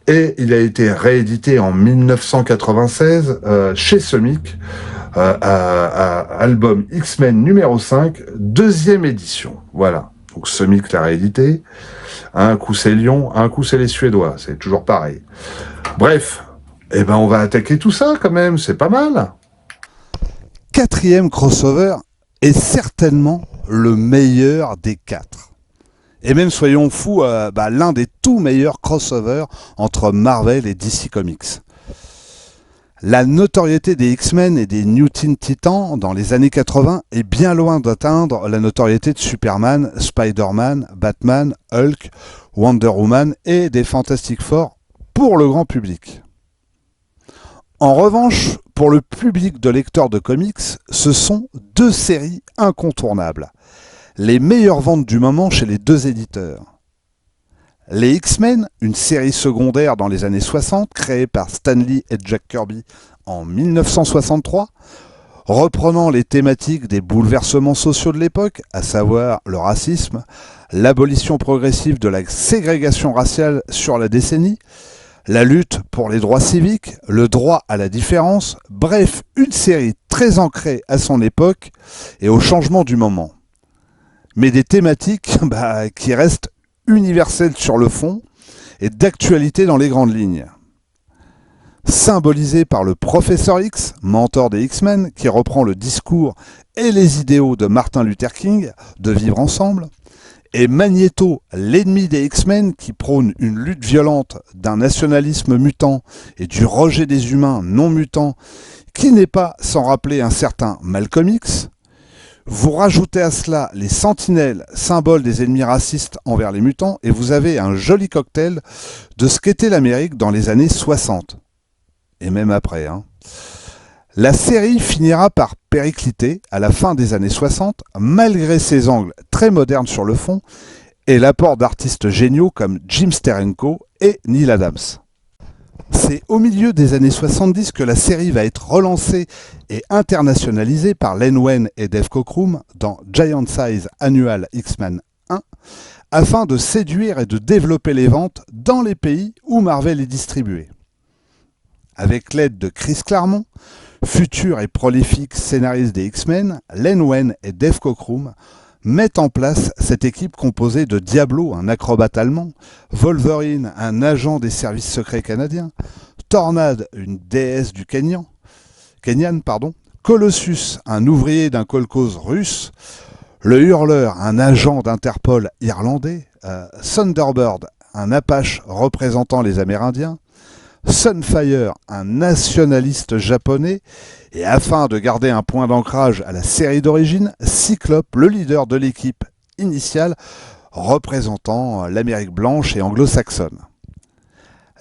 Et il a été réédité en 1996 chez Semic, album X-Men numéro 5, deuxième édition. Voilà. Donc Semic l'a réédité. Un coup c'est Lyon, un coup c'est les Suédois. C'est toujours pareil. Bref, eh ben on va attaquer tout ça quand même. C'est pas mal. Quatrième crossover est certainement le meilleur des 4. Et même, soyons fous, l'un des tout meilleurs crossovers entre Marvel et DC Comics. La notoriété des X-Men et des New Teen Titans dans les années 80 est bien loin d'atteindre la notoriété de Superman, Spider-Man, Batman, Hulk, Wonder Woman et des Fantastic Four pour le grand public. En revanche, pour le public de lecteurs de comics, ce sont deux séries incontournables. Les meilleures ventes du moment chez les deux éditeurs. Les X-Men, une série secondaire dans les années 60, créée par Stan Lee et Jack Kirby en 1963, reprenant les thématiques des bouleversements sociaux de l'époque, à savoir le racisme, l'abolition progressive de la ségrégation raciale sur la décennie, la lutte pour les droits civiques, le droit à la différence, bref, une série très ancrée à son époque et au changement du moment. Mais des thématiques qui restent universelles sur le fond et d'actualité dans les grandes lignes. Symbolisé par le Professeur X, mentor des X-Men, qui reprend le discours et les idéaux de Martin Luther King de vivre ensemble, et Magneto, l'ennemi des X-Men, qui prône une lutte violente d'un nationalisme mutant et du rejet des humains non mutants, qui n'est pas sans rappeler un certain Malcolm X. Vous rajoutez à cela les sentinelles, symboles des ennemis racistes envers les mutants, et vous avez un joli cocktail de ce qu'était l'Amérique dans les années 60. Et même après. La série finira par péricliter à la fin des années 60, malgré ses angles très modernes sur le fond, et l'apport d'artistes géniaux comme Jim Steranko et Neil Adams. C'est au milieu des années 70 que la série va être relancée et internationalisée par Len Wein et Dave Cockrum dans Giant Size Annual X-Men 1, afin de séduire et de développer les ventes dans les pays où Marvel est distribué. Avec l'aide de Chris Claremont, futur et prolifique scénariste des X-Men, Len Wein et Dave Cockrum mettent en place cette équipe composée de Diablo, un acrobate allemand, Wolverine, un agent des services secrets canadiens, Tornade, une déesse du Kenyan, Colossus, un ouvrier d'un kolkhoz russe, le Hurleur, un agent d'Interpol irlandais, Thunderbird, un Apache représentant les Amérindiens, Sunfire, un nationaliste japonais, et afin de garder un point d'ancrage à la série d'origine, Cyclope, le leader de l'équipe initiale, représentant l'Amérique blanche et anglo-saxonne.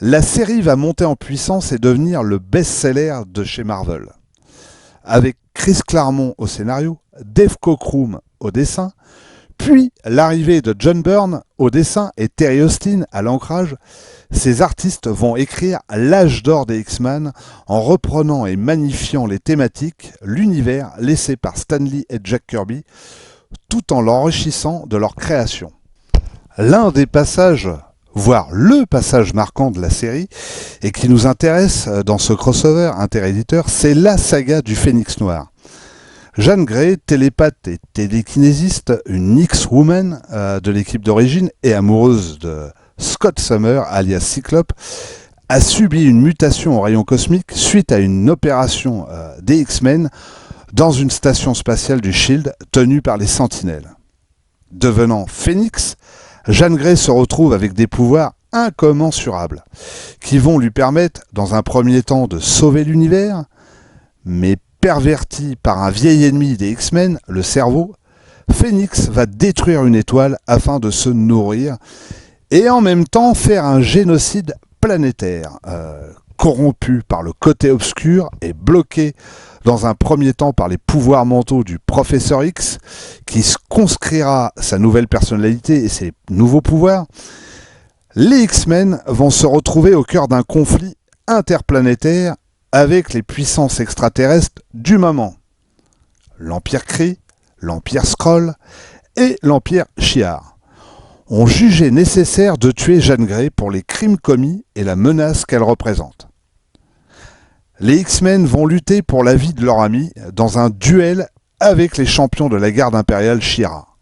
La série va monter en puissance et devenir le best-seller de chez Marvel. Avec Chris Claremont au scénario, Dave Cockrum au dessin, puis l'arrivée de John Byrne au dessin et Terry Austin à l'ancrage, ces artistes vont écrire l'âge d'or des X-Men en reprenant et magnifiant les thématiques, l'univers laissé par Stan Lee et Jack Kirby, tout en l'enrichissant de leur création. L'un des passages, voire le passage marquant de la série, et qui nous intéresse dans ce crossover interéditeur, c'est la saga du Phénix Noir. Jean Grey, télépathe et télékinésiste, une X-Woman de l'équipe d'origine et amoureuse de Scott Summer, alias Cyclope, a subi une mutation au rayon cosmique suite à une opération des X-Men dans une station spatiale du SHIELD tenue par les Sentinelles. Devenant Phénix, Jean Grey se retrouve avec des pouvoirs incommensurables qui vont lui permettre, dans un premier temps, de sauver l'univers, mais perverti par un vieil ennemi des X-Men, le cerveau, Phénix va détruire une étoile afin de se nourrir et en même temps faire un génocide planétaire, corrompu par le côté obscur et bloqué dans un premier temps par les pouvoirs mentaux du Professeur X, qui conscrira sa nouvelle personnalité et ses nouveaux pouvoirs. Les X-Men vont se retrouver au cœur d'un conflit interplanétaire avec les puissances extraterrestres du moment. L'Empire Kree, l'Empire Skrull et l'Empire Shi'ar ont jugé nécessaire de tuer Jean Grey pour les crimes commis et la menace qu'elle représente. Les X-Men vont lutter pour la vie de leur ami dans un duel avec les champions de la garde impériale Shi'ar.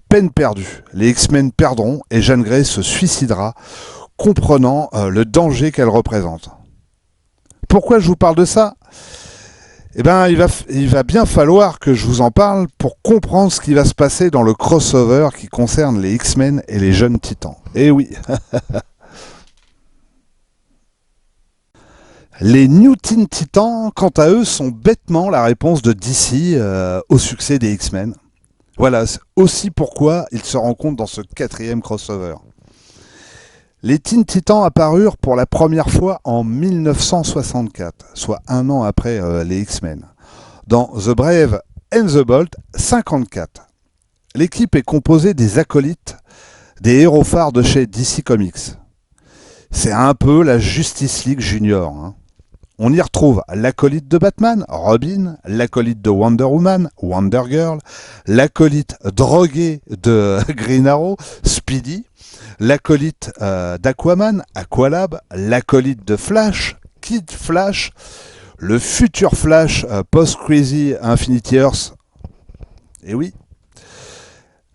Peine perdue, les X-Men perdront et Jean Grey se suicidera, comprenant le danger qu'elle représente. Pourquoi je vous parle de ça ? Eh bien, il va bien falloir que je vous en parle pour comprendre ce qui va se passer dans le crossover qui concerne les X-Men et les Jeunes Titans. Eh oui. Les New Teen Titans, quant à eux, sont bêtement la réponse de DC au succès des X-Men. Voilà aussi pourquoi ils se rencontrent dans ce 4e crossover. Les Teen Titans apparurent pour la première fois en 1964, soit un an après les X-Men, dans The Brave and the Bold 54. L'équipe est composée des acolytes, des héros phares de chez DC Comics. C'est un peu la Justice League Junior. Hein. On y retrouve l'acolyte de Batman, Robin, l'acolyte de Wonder Woman, Wonder Girl, l'acolyte drogué de Green Arrow, Speedy, l'acolyte d'Aquaman, Aqualab, l'acolyte de Flash, Kid Flash, le futur Flash post-Crazy Infinity Earth. Et oui.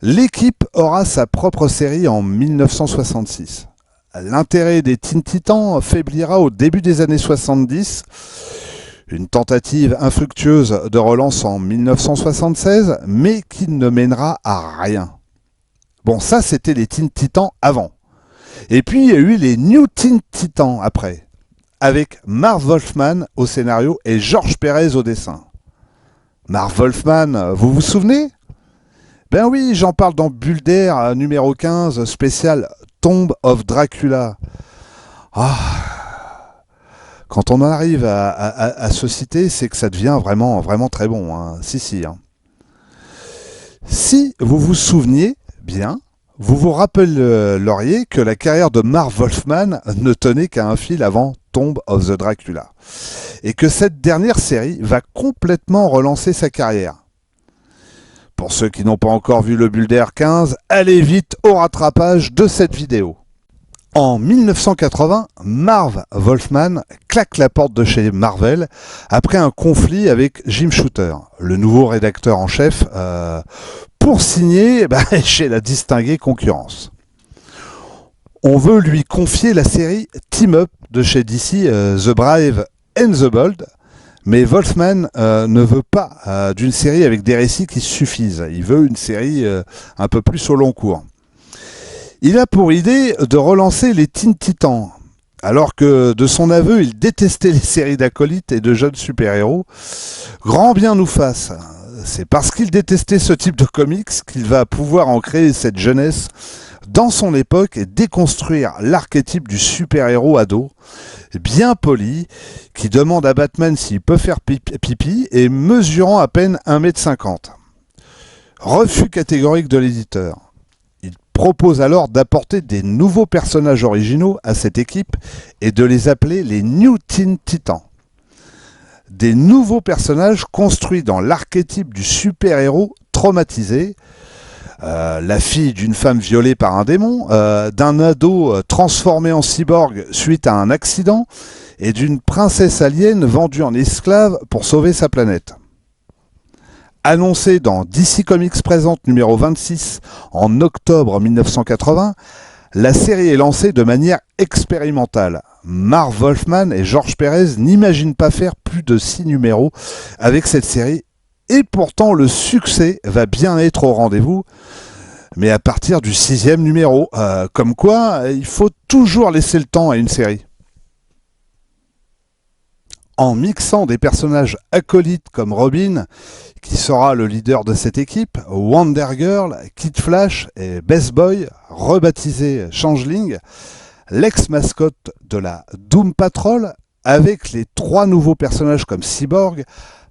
L'équipe aura sa propre série en 1966. L'intérêt des Teen Titans faiblira au début des années 70. Une tentative infructueuse de relance en 1976, mais qui ne mènera à rien. Bon, ça, c'était les Teen Titans avant. Et puis, il y a eu les New Teen Titans après, avec Marv Wolfman au scénario et George Pérez au dessin. Marv Wolfman, vous vous souvenez ? Ben oui, j'en parle dans Bulle d'air numéro 15, spécial Tomb of Dracula. Ah, quand on arrive à se citer, c'est que ça devient vraiment, vraiment très bon. Hein. Si. Hein. Si vous vous souveniez bien, vous vous rappelleriez que la carrière de Marv Wolfman ne tenait qu'à un fil avant Tomb of the Dracula. Et que cette dernière série va complètement relancer sa carrière. Pour ceux qui n'ont pas encore vu le Bulle d'air 15, allez vite au rattrapage de cette vidéo. En 1980, Marv Wolfman claque la porte de chez Marvel après un conflit avec Jim Shooter, le nouveau rédacteur en chef, pour signer chez la distinguée concurrence. On veut lui confier la série Team Up de chez DC, The Brave and the Bold, mais Wolfman ne veut pas d'une série avec des récits qui suffisent. Il veut une série un peu plus au long cours. Il a pour idée de relancer les Teen Titans, alors que de son aveu, il détestait les séries d'acolytes et de jeunes super-héros. Grand bien nous fasse. C'est parce qu'il détestait ce type de comics qu'il va pouvoir en créer cette jeunesse dans son époque et déconstruire l'archétype du super-héros ado, bien poli, qui demande à Batman s'il peut faire pipi et mesurant à peine 1,50 m. Refus catégorique de l'éditeur. Il propose alors d'apporter des nouveaux personnages originaux à cette équipe et de les appeler les New Teen Titans. Des nouveaux personnages construits dans l'archétype du super-héros traumatisé, la fille d'une femme violée par un démon, d'un ado transformé en cyborg suite à un accident et d'une princesse alien vendue en esclave pour sauver sa planète. Annoncé dans DC Comics Présente numéro 26 en octobre 1980, la série est lancée de manière expérimentale. Marv Wolfman et George Pérez n'imaginent pas faire plus de 6 numéros avec cette série, et pourtant le succès va bien être au rendez-vous, mais à partir du 6e numéro. Comme quoi, il faut toujours laisser le temps à une série. En mixant des personnages acolytes comme Robin, qui sera le leader de cette équipe, Wonder Girl, Kid Flash et Best Boy, rebaptisé Changeling, l'ex-mascotte de la Doom Patrol, avec les 3 nouveaux personnages comme Cyborg,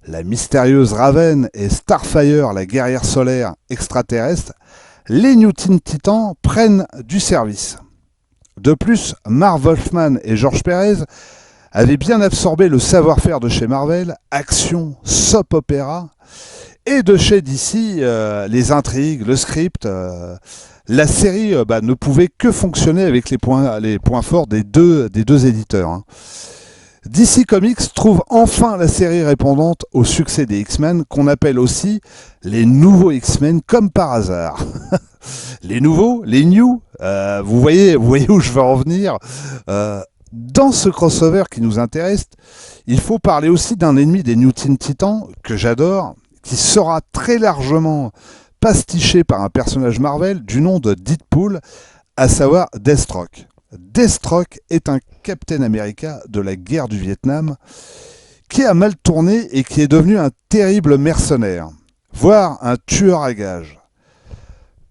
la mystérieuse Raven et Starfire, la guerrière solaire extraterrestre, les New Teen Titans prennent du service. De plus, Marv Wolfman et George Pérez avaient bien absorbé le savoir-faire de chez Marvel, action, soap opéra, Et de chez DC, les intrigues, le script, la série ne pouvait que fonctionner avec les points forts des deux éditeurs. Hein. DC Comics trouve enfin la série répondante au succès des X-Men, qu'on appelle aussi les nouveaux X-Men comme par hasard. Les nouveaux, les new, vous voyez où je veux en venir. Dans ce crossover qui nous intéresse, il faut parler aussi d'un ennemi des New Teen Titans, que j'adore, qui sera très largement pastiché par un personnage Marvel du nom de Deadpool, à savoir Deathstroke. Deathstroke est un Captain America de la guerre du Vietnam qui a mal tourné et qui est devenu un terrible mercenaire, voire un tueur à gages.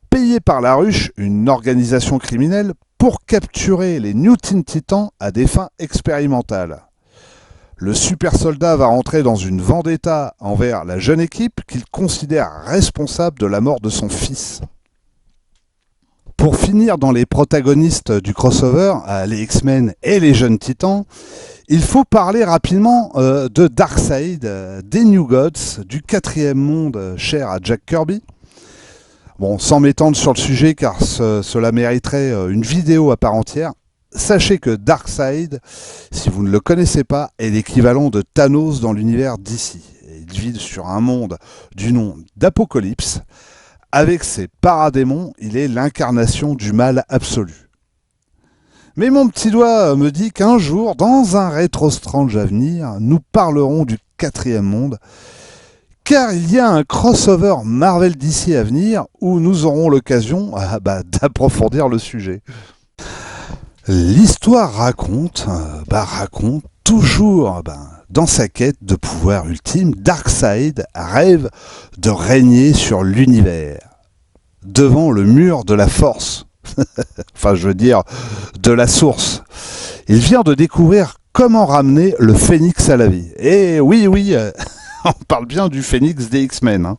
Payé par la Ruche, une organisation criminelle, pour capturer les New Teen Titans à des fins expérimentales. Le super soldat va rentrer dans une vendetta envers la jeune équipe qu'il considère responsable de la mort de son fils. Pour finir dans les protagonistes du crossover, les X-Men et les jeunes titans, il faut parler rapidement de Darkseid, des New Gods, du 4e monde cher à Jack Kirby. Bon, sans m'étendre sur le sujet car cela mériterait une vidéo à part entière, sachez que Darkseid, si vous ne le connaissez pas, est l'équivalent de Thanos dans l'univers DC. Il vit sur un monde du nom d'Apocalypse. Avec ses paradémons, il est l'incarnation du mal absolu. Mais mon petit doigt me dit qu'un jour, dans un rétro strange à venir, nous parlerons du 4e monde, car il y a un crossover Marvel DC à venir où nous aurons l'occasion d'approfondir le sujet. L'histoire raconte toujours, dans sa quête de pouvoir ultime, Darkseid rêve de régner sur l'univers, devant le mur de la force, enfin je veux dire de la source. Il vient de découvrir comment ramener le phénix à la vie. Et oui, on parle bien du phénix des X-Men. Hein.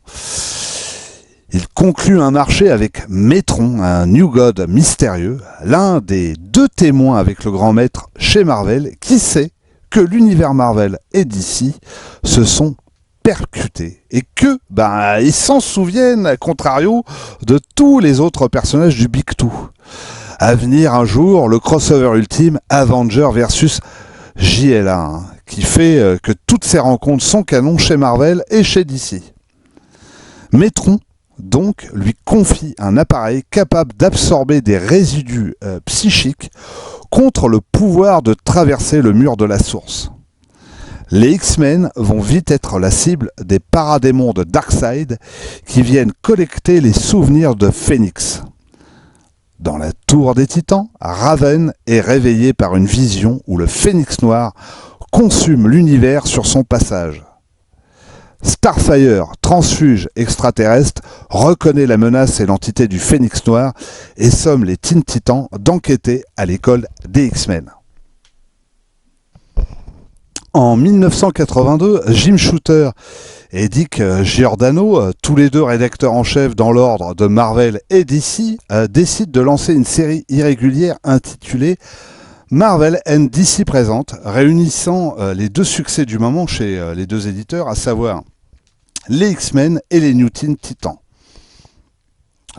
Il conclut un marché avec Metron, un New God mystérieux, l'un des 2 témoins avec le grand maître chez Marvel, qui sait que l'univers Marvel et DC se sont percutés et que ils s'en souviennent, à contrario de tous les autres personnages du Big Two. À venir un jour, le crossover ultime Avenger versus JLA, hein, qui fait que toutes ces rencontres sont canon chez Marvel et chez DC. Metron donc lui confie un appareil capable d'absorber des résidus psychiques contre le pouvoir de traverser le mur de la source. Les X-Men vont vite être la cible des paradémons de Darkseid qui viennent collecter les souvenirs de Phoenix. Dans la tour des Titans, Raven est réveillé par une vision où le Phénix noir consume l'univers sur son passage. Starfire, transfuge extraterrestre, reconnaît la menace et l'entité du Phénix noir et somme les Teen Titans d'enquêter à l'école des X-Men. En 1982, Jim Shooter et Dick Giordano, tous les 2 rédacteurs en chef dans l'ordre de Marvel et DC, décident de lancer une série irrégulière intitulée Marvel and DC Present, réunissant les 2 succès du moment chez les 2 éditeurs, à savoir les X-Men et les New Teen Titans.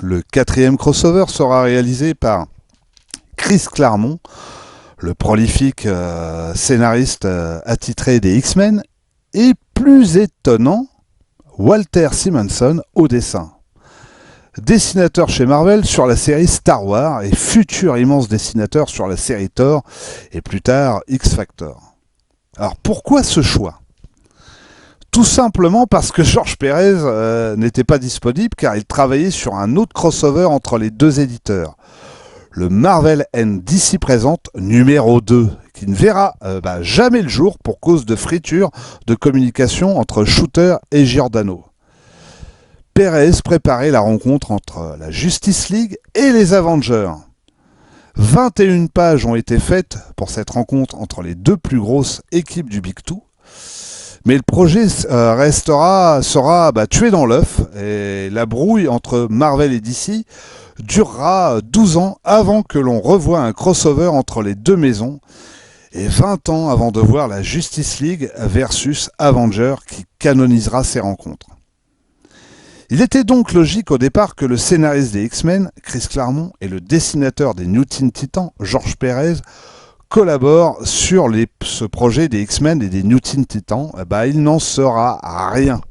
Le 4e crossover sera réalisé par Chris Claremont, le prolifique scénariste attitré des X-Men, et plus étonnant, Walter Simonson au dessin. Dessinateur chez Marvel sur la série Star Wars et futur immense dessinateur sur la série Thor et plus tard X-Factor. Alors pourquoi ce choix ? Tout simplement parce que George Pérez n'était pas disponible car il travaillait sur un autre crossover entre les 2 éditeurs. Le Marvel and DC Present numéro 2, qui ne verra jamais le jour pour cause de friture de communication entre Shooter et Giordano. Pérez préparait la rencontre entre la Justice League et les Avengers. 21 pages ont été faites pour cette rencontre entre les 2 plus grosses équipes du Big Two. Mais le projet sera tué dans l'œuf et la brouille entre Marvel et DC durera 12 ans avant que l'on revoie un crossover entre les 2 maisons et 20 ans avant de voir la Justice League versus Avengers qui canonisera ces rencontres. Il était donc logique au départ que le scénariste des X-Men, Chris Claremont, et le dessinateur des New Teen Titans, George Pérez, collaborent sur ce projet des X-Men et des New Teen Titans. Il n'en sera rien.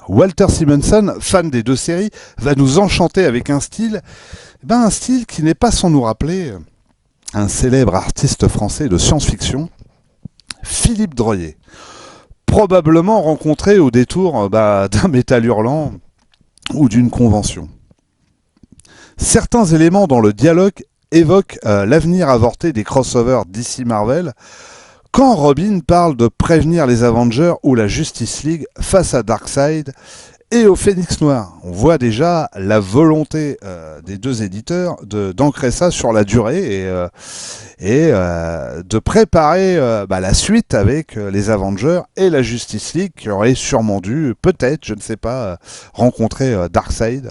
Walter Simonson, fan des deux séries, va nous enchanter avec un style qui n'est pas sans nous rappeler un célèbre artiste français de science-fiction, Philippe Droyer, probablement rencontré au détour d'un métal hurlant ou d'une convention. Certains éléments dans le dialogue évoquent l'avenir avorté des crossovers DC Marvel, quand Robin parle de prévenir les Avengers ou la Justice League face à Darkseid et au Phénix Noir. On voit déjà la volonté des deux éditeurs d'ancrer ça sur la durée et de préparer la suite avec les Avengers et la Justice League qui aurait sûrement dû, peut-être, je ne sais pas, rencontrer Darkseid.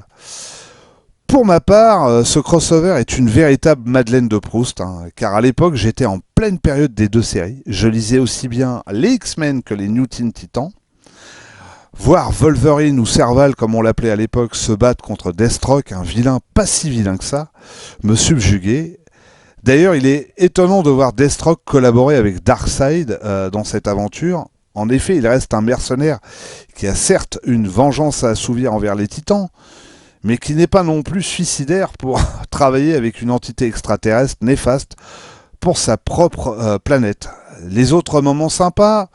Pour ma part, ce crossover est une véritable Madeleine de Proust, car à l'époque j'étais en pleine période des deux séries. Je lisais aussi bien les X-Men que les New Teen Titans. Voir Wolverine ou Serval, comme on l'appelait à l'époque, se battre contre Deathstroke, un vilain pas si vilain que ça, me subjuguait. D'ailleurs, il est étonnant de voir Deathstroke collaborer avec Darkseid dans cette aventure. En effet, il reste un mercenaire qui a certes une vengeance à assouvir envers les Titans, mais qui n'est pas non plus suicidaire pour travailler avec une entité extraterrestre néfaste pour sa propre planète. Les autres moments sympas,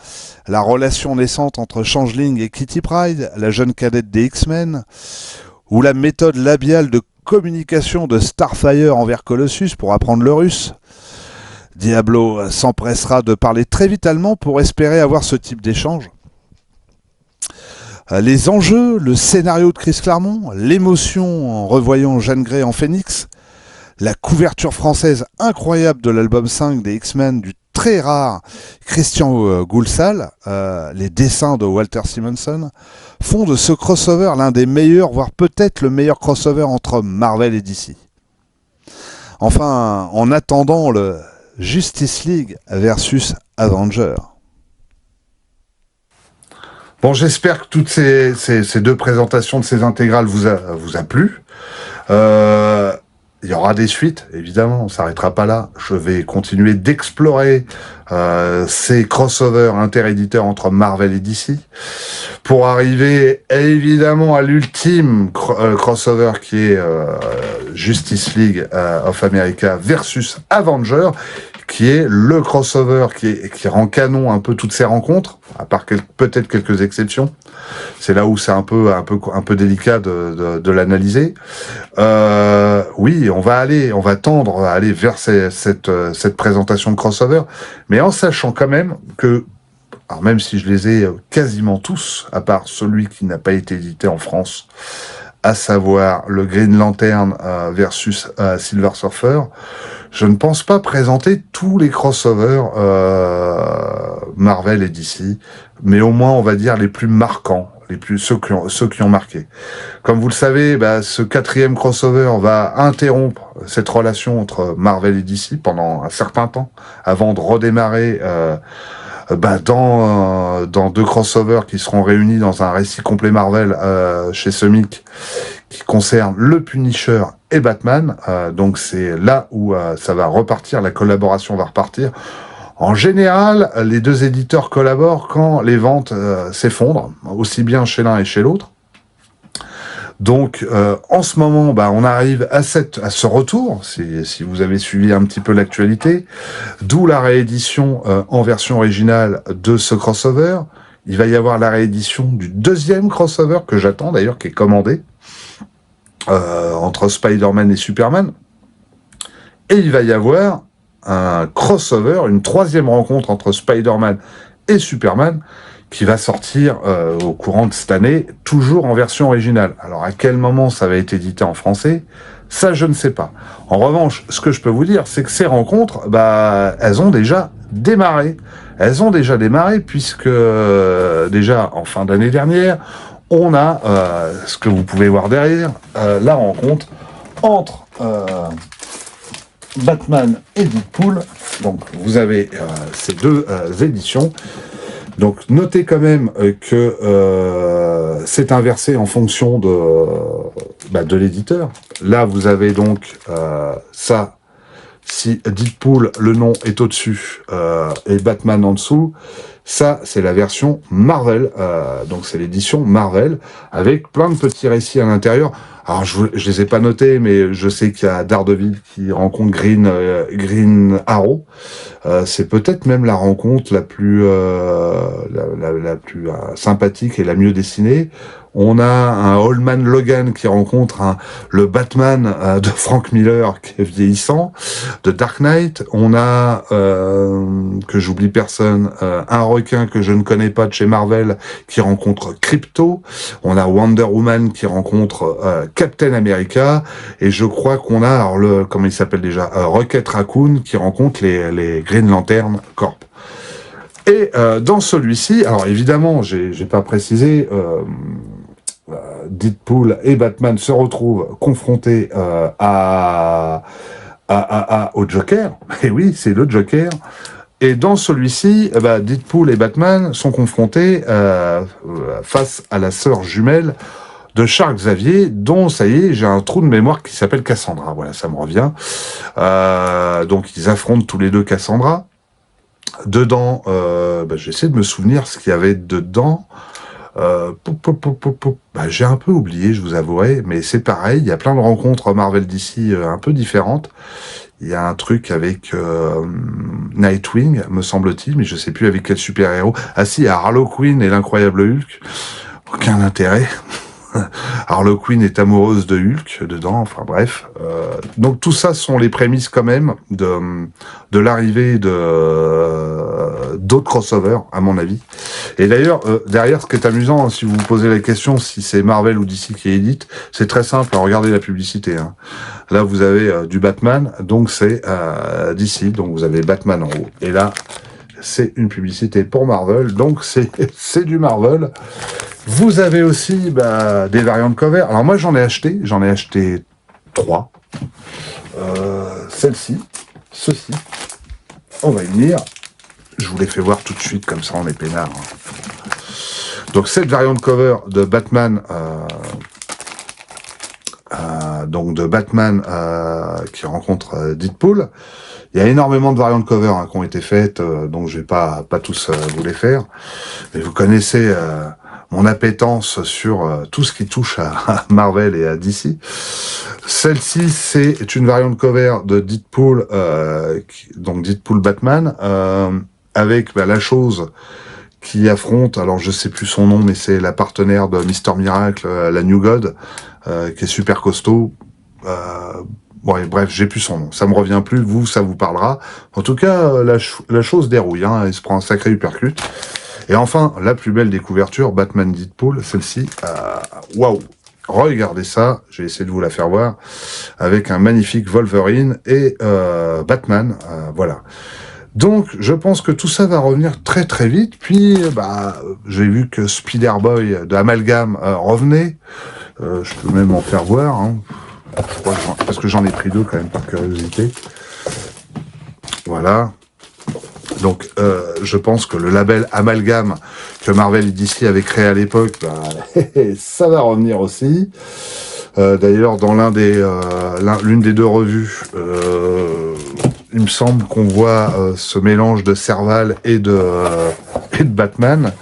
la relation naissante entre Changeling et Kitty Pryde, la jeune cadette des X-Men, ou la méthode labiale de communication de Starfire envers Colossus pour apprendre le russe. Diablo s'empressera de parler très vite allemand pour espérer avoir ce type d'échange. Les enjeux, le scénario de Chris Claremont, l'émotion en revoyant Jeanne Grey en Phénix, la couverture française incroyable de l'album 5 des X-Men du très rare Christian Goulsal, les dessins de Walter Simonson, font de ce crossover l'un des meilleurs, voire peut-être le meilleur crossover entre Marvel et DC. Enfin, en attendant le Justice League versus Avengers. Bon, j'espère que toutes ces deux présentations de ces intégrales vous a plu. Il y aura des suites, évidemment, on s'arrêtera pas là. Je vais continuer d'explorer ces crossovers interéditeurs entre Marvel et DC pour arriver évidemment à l'ultime crossover qui est Justice League of America versus Avengers, qui est le crossover qui rend canon un peu toutes ces rencontres, à part peut-être quelques exceptions. C'est là où c'est un peu délicat de l'analyser. Oui, on va tendre à aller vers cette présentation de crossover, mais en sachant quand même que, alors même si je les ai quasiment tous, à part celui qui n'a pas été édité en France, à savoir le Green Lantern versus Silver Surfer, je ne pense pas présenter tous les crossovers Marvel et DC, mais au moins on va dire les plus marquants, ceux qui ont marqué. Comme vous le savez, ce 4e crossover va interrompre cette relation entre Marvel et DC pendant un certain temps, avant de redémarrer dans 2 crossovers qui seront réunis dans un récit complet Marvel chez Semic, qui concerne le Punisher et Batman. Donc c'est là où ça va repartir, la collaboration va repartir. En général, les deux éditeurs collaborent quand les ventes s'effondrent, aussi bien chez l'un et chez l'autre. Donc en ce moment, on arrive à ce retour, si vous avez suivi un petit peu l'actualité, d'où la réédition en version originale de ce crossover. Il va y avoir la réédition du 2e crossover que j'attends d'ailleurs, qui est commandé, entre Spider-Man et Superman. Et il va y avoir un crossover, une 3e rencontre entre Spider-Man et Superman, qui va sortir au courant de cette année, toujours en version originale. Alors à quel moment ça va être édité en français, ça je ne sais pas. En revanche, ce que je peux vous dire, c'est que ces rencontres, elles ont déjà démarré. Elles ont déjà démarré puisque déjà en fin d'année dernière, on a ce que vous pouvez voir derrière, la rencontre entre Batman et Deadpool. Donc vous avez ces deux éditions. Donc notez quand même que c'est inversé en fonction de l'éditeur. Là, vous avez donc ça. Si Deadpool, le nom est au-dessus, et Batman en dessous, ça, c'est la version Marvel. Donc, c'est l'édition Marvel, avec plein de petits récits à l'intérieur. Alors, je les ai pas notés, mais je sais qu'il y a Daredevil qui rencontre Green Arrow. C'est peut-être même la rencontre la plus la plus sympathique et la mieux dessinée. On a un Old Man Logan qui rencontre le Batman de Frank Miller qui est vieillissant, de Dark Knight. On a, que j'oublie personne, un requin que je ne connais pas de chez Marvel qui rencontre Crypto. On a Wonder Woman qui rencontre Captain America. Et je crois qu'on a, alors comment il s'appelle déjà, Rocket Raccoon qui rencontre les Green Lantern Corp. Et dans celui-ci, alors évidemment, j'ai pas précisé, Deadpool et Batman se retrouvent confrontés au Joker. Et oui, c'est le Joker. Et dans celui-ci, Deadpool et Batman sont confrontés face à la sœur jumelle de Charles Xavier, dont, ça y est, j'ai un trou de mémoire qui s'appelle Cassandra. Voilà, ça me revient. Donc, ils affrontent tous les deux Cassandra. Dedans, j'essaie de me souvenir ce qu'il y avait dedans. J'ai un peu oublié, je vous avouerai, mais c'est pareil, il y a plein de rencontres Marvel DC un peu différentes. Il y a un truc avec Nightwing, me semble-t-il, mais je sais plus avec quel super-héros. Ah si, il y a Harley Quinn et l'incroyable Hulk. Aucun intérêt. Harley Quinn est amoureuse de Hulk dedans, enfin bref. Donc tout ça sont les prémices quand même de l'arrivée d'autres crossovers, à mon avis. Et d'ailleurs, derrière, ce qui est amusant, hein, si vous vous posez la question si c'est Marvel ou DC qui édite, c'est très simple, regardez la publicité. Hein. Là, vous avez du Batman, donc c'est DC, donc vous avez Batman en haut. Et là, c'est une publicité pour Marvel, donc c'est du Marvel. Vous avez aussi des variantes de cover. Alors moi j'en ai acheté 3. Celle-ci, ceci. On va y venir. Je vous les fais voir tout de suite, comme ça on est peinard. Donc cette variante cover de Batman, qui rencontre Deadpool. Il y a énormément de variantes cover qui ont été faites, donc je vais pas tous vous les faire. Mais vous connaissez mon appétence sur tout ce qui touche à Marvel et à DC. Celle-ci, c'est une variante cover de Deadpool, donc Deadpool Batman, avec la chose qui affronte, alors je sais plus son nom, mais c'est la partenaire de Mister Miracle, la New God, qui est super costaud. Ouais, bref, j'ai plus son nom, ça me revient plus, vous, ça vous parlera. En tout cas, la chose dérouille, hein, elle se prend un sacré uppercut. Et enfin, la plus belle des couvertures, Batman Deadpool, celle-ci, waouh, regardez ça, je vais essayer de vous la faire voir, avec un magnifique Wolverine et Batman, voilà. Donc, je pense que tout ça va revenir très très vite, puis j'ai vu que Spider-Boy de Amalgam revenait, je peux même en faire voir, hein. Parce que j'en ai pris 2 quand même par curiosité. Voilà. Donc, je pense que le label Amalgam que Marvel et DC avaient créé à l'époque, ça va revenir aussi. D'ailleurs, dans l'une des 2 revues, il me semble qu'on voit ce mélange de Serval et de Batman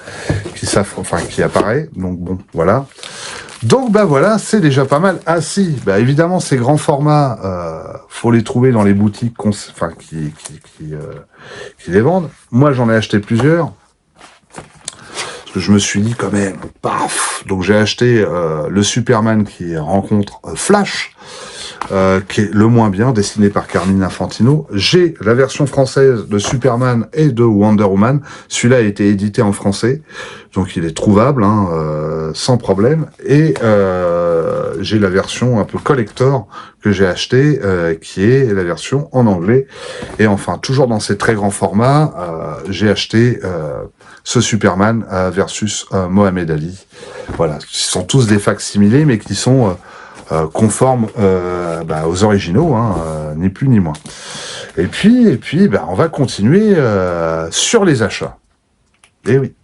qui apparaît. Donc bon, voilà. Donc voilà, c'est déjà pas mal. Ah si, évidemment ces grands formats, faut les trouver dans les boutiques qui les vendent. Moi j'en ai acheté plusieurs. Parce que je me suis dit quand même, paf. Donc j'ai acheté le Superman qui rencontre Flash, qui est le moins bien, dessiné par Carmine Infantino. J'ai la version française de Superman et de Wonder Woman. Celui-là a été édité en français, donc il est trouvable, sans problème. Et j'ai la version un peu collector que j'ai acheté, qui est la version en anglais. Et enfin, toujours dans ces très grands formats, j'ai acheté ce Superman versus Mohamed Ali. Voilà, ce sont tous des facsimilés, mais qui sont conformes aux originaux, ni plus ni moins. Et puis, on va continuer sur les achats. Et oui.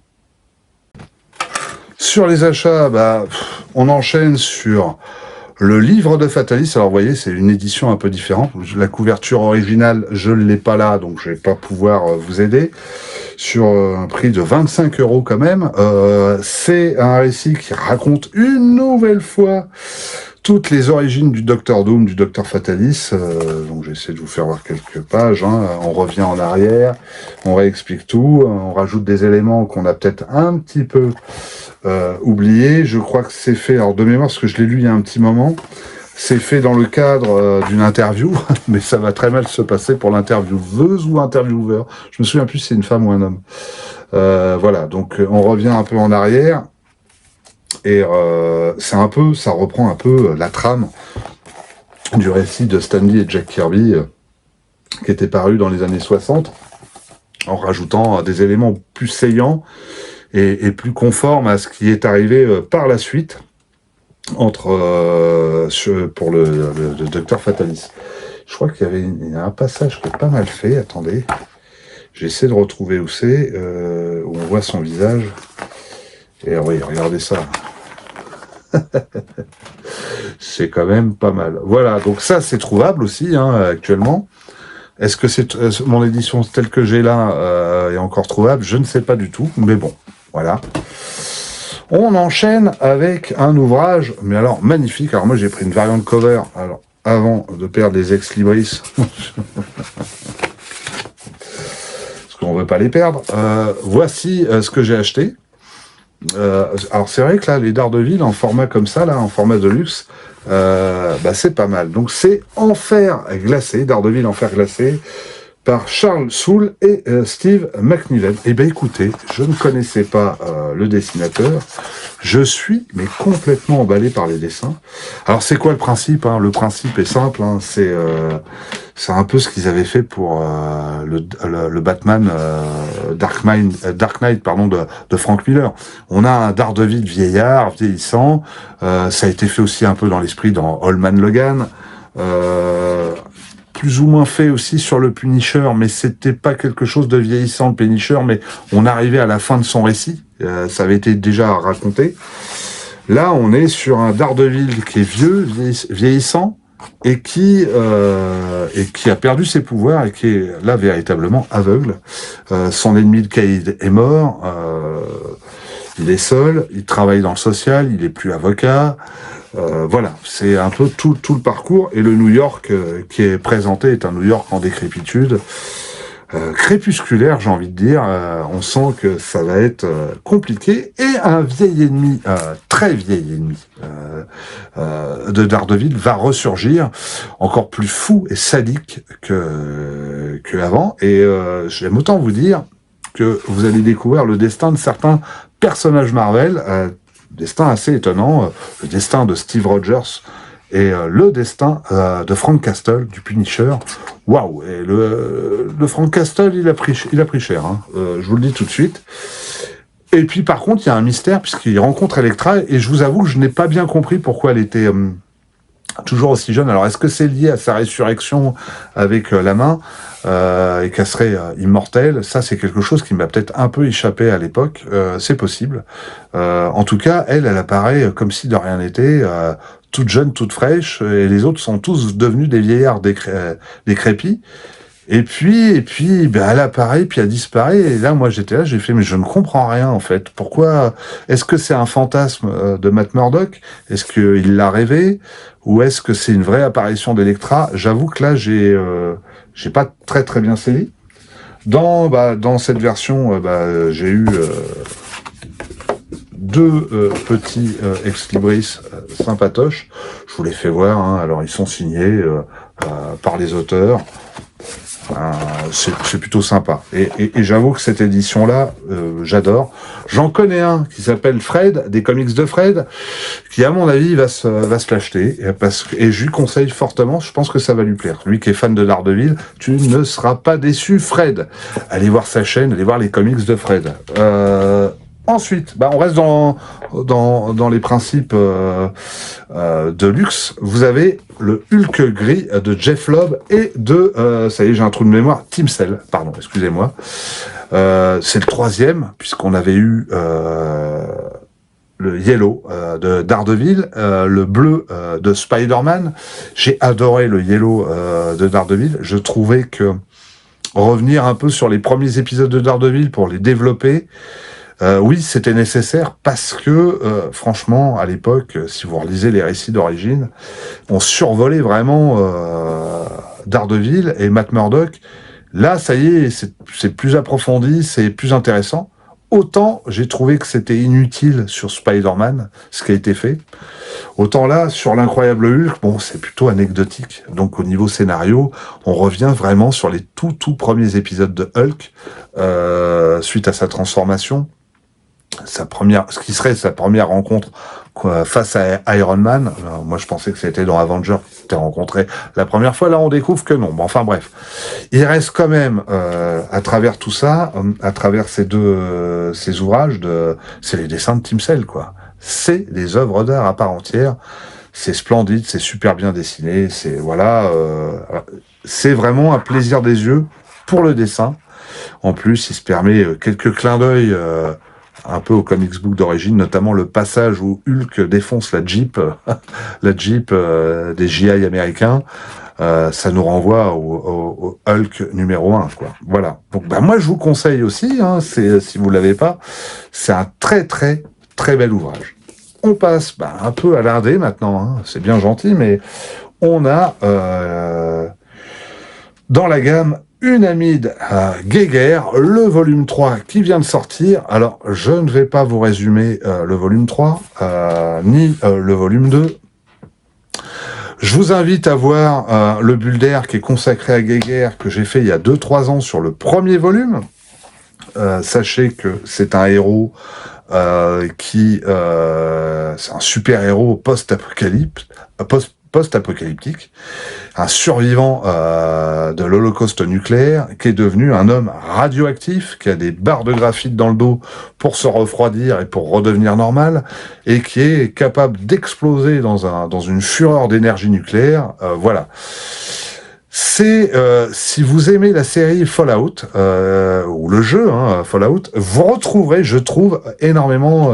Sur les achats, on enchaîne sur le livre de Fatalis. Alors vous voyez, c'est une édition un peu différente. La couverture originale, je ne l'ai pas là, donc je vais pas pouvoir vous aider. Sur un prix de 25 € quand même. C'est un récit qui raconte une nouvelle fois toutes les origines du Docteur Doom, du Docteur Fatalis. Donc j'essaie de vous faire voir quelques pages. On revient en arrière, on réexplique tout, on rajoute des éléments qu'on a peut-être un petit peu oubliés. Je crois que c'est fait, alors de mémoire, parce que je l'ai lu il y a un petit moment, c'est fait dans le cadre d'une interview, mais ça va très mal se passer pour l'intervieweuse ou intervieweur. Je me souviens plus si c'est une femme ou un homme. Voilà, donc on revient un peu en arrière. Et ça reprend un peu la trame du récit de Stan Lee et Jack Kirby qui était paru dans les années 60, en rajoutant des éléments plus saillants et plus conformes à ce qui est arrivé par la suite pour le Docteur Fatalis. Je crois qu'il y a un passage qui est pas mal fait. Attendez, j'essaie de retrouver où c'est, où on voit son visage. Et oui, regardez ça. C'est quand même pas mal. Voilà, donc ça c'est trouvable aussi actuellement. Est-ce que mon édition telle que j'ai là est encore trouvable? Je ne sais pas du tout, mais bon, voilà. On enchaîne avec un ouvrage, mais alors magnifique. Alors moi j'ai pris une variante cover, alors avant de perdre les ex-libris, parce qu'on veut pas les perdre. Voici ce que j'ai acheté. Alors c'est vrai que là les Daredevil en format comme ça, là en format de luxe, c'est pas mal. Donc c'est En fer glacé, Daredevil en fer glacé, par Charles Soule et Steve McNiven. Eh ben écoutez, je ne connaissais pas le dessinateur, je suis mais complètement emballé par les dessins. Alors c'est quoi le principe? Le principe est simple, c'est un peu ce qu'ils avaient fait pour le Batman Dark Knight de Frank Miller. On a un Daredevil vieillard, vieillissant. Ça a été fait aussi un peu dans l'esprit dans Old Man Logan. Plus ou moins fait aussi sur le Punisher, mais c'était pas quelque chose de vieillissant, le Punisher, mais on arrivait à la fin de son récit. Ça avait été déjà raconté. Là, on est sur un Daredevil qui est vieux, vieillissant, et qui a perdu ses pouvoirs et qui est là véritablement aveugle. Son ennemi de Caïd est mort. Il est seul. Il travaille dans le social. Il est plus avocat. Voilà, c'est un peu tout le parcours. Et le New York qui est présenté est un New York en décrépitude. Crépusculaire, j'ai envie de dire. On sent que ça va être compliqué. Et un vieil ennemi, très vieil ennemi de Daredevil va ressurgir, encore plus fou et sadique que avant. Et j'aime autant vous dire que vous allez découvrir le destin de certains personnages Marvel, destin assez étonnant, le destin de Steve Rogers et le destin de Frank Castle, du Punisher. Waouh! Et le Frank Castle, il a pris cher, je vous le dis tout de suite. Et puis par contre, il y a un mystère, puisqu'il rencontre Elektra, et je vous avoue que je n'ai pas bien compris pourquoi elle était toujours aussi jeune. Alors, est-ce que c'est lié à sa résurrection avec la main et qu'elle serait immortelle? Ça, c'est quelque chose qui m'a peut-être un peu échappé à l'époque. C'est possible. En tout cas, elle apparaît comme si de rien n'était, toute jeune, toute fraîche, et les autres sont tous devenus des vieillards décrépits. Et puis, elle apparaît, puis elle disparaît. Et là, moi, j'étais là, j'ai fait, mais je ne comprends rien, en fait. Pourquoi? Est-ce que c'est un fantasme de Matt Murdock? Est-ce qu'il l'a rêvé? Ou est-ce que c'est une vraie apparition d'Elektra? J'avoue que là, j'ai pas très très bien saisi. Dans cette version, j'ai eu deux petits ex-libris sympatoches. Je vous les fais voir. Alors, ils sont signés par les auteurs. C'est plutôt sympa. Et j'avoue que cette édition-là, j'adore. J'en connais un qui s'appelle Fred, des comics de Fred, qui à mon avis va se l'acheter. Et je lui conseille fortement, je pense que ça va lui plaire. Lui qui est fan de Daredevil, tu ne seras pas déçu, Fred. Allez voir sa chaîne, allez voir les comics de Fred. Ensuite, on reste dans les principes de luxe. Vous avez le Hulk gris de Jeff Lobb et de, ça y est, j'ai un trou de mémoire, Tim Sale, pardon, excusez-moi. C'est le troisième, puisqu'on avait eu le yellow de Daredevil, le bleu de Spider-Man. J'ai adoré le yellow de Daredevil. Je trouvais que revenir un peu sur les premiers épisodes de Daredevil pour les développer, oui, c'était nécessaire parce que, franchement, à l'époque, si vous relisez les récits d'origine, on survolait vraiment Daredevil et Matt Murdock. Là, ça y est, c'est plus approfondi, c'est plus intéressant. Autant j'ai trouvé que c'était inutile sur Spider-Man, ce qui a été fait. Autant là, sur l'incroyable Hulk, bon, c'est plutôt anecdotique. Donc au niveau scénario, on revient vraiment sur les tout premiers épisodes de Hulk, suite à sa transformation. Ce qui serait sa première rencontre face à Iron Man. Alors, moi, je pensais que c'était dans Avengers qu'ils s'étaient rencontrés la première fois. Là, on découvre que non. Bon, enfin, bref. Il reste quand même, à travers tout ça, à travers ces ouvrages, c'est les dessins de Tim Sale, quoi. C'est des œuvres d'art à part entière. C'est splendide, c'est super bien dessiné. C'est vraiment un plaisir des yeux pour le dessin. En plus, il se permet quelques clins d'œil un peu au comics book d'origine, notamment le passage où Hulk défonce la Jeep, la Jeep des GI américains. Ça nous renvoie au Hulk numéro 1, quoi. Voilà. Donc, moi, je vous conseille aussi, si vous l'avez pas, c'est un très bel ouvrage. On passe un peu à l'indé maintenant, c'est bien gentil, mais on a dans la gamme Unamid Geiger, le volume 3 qui vient de sortir. Alors, je ne vais pas vous résumer le volume 3, ni le volume 2. Je vous invite à voir le bulle d'air qui est consacré à Geiger, que j'ai fait il y a 2-3 ans sur le premier volume. Sachez que c'est un héros c'est un super-héros post-apocalyptique, un survivant de l'Holocauste nucléaire qui est devenu un homme radioactif, qui a des barres de graphite dans le dos pour se refroidir et pour redevenir normal, et qui est capable d'exploser dans une fureur d'énergie nucléaire. Voilà. C'est si vous aimez la série Fallout ou le jeu Fallout, vous retrouverez, je trouve, énormément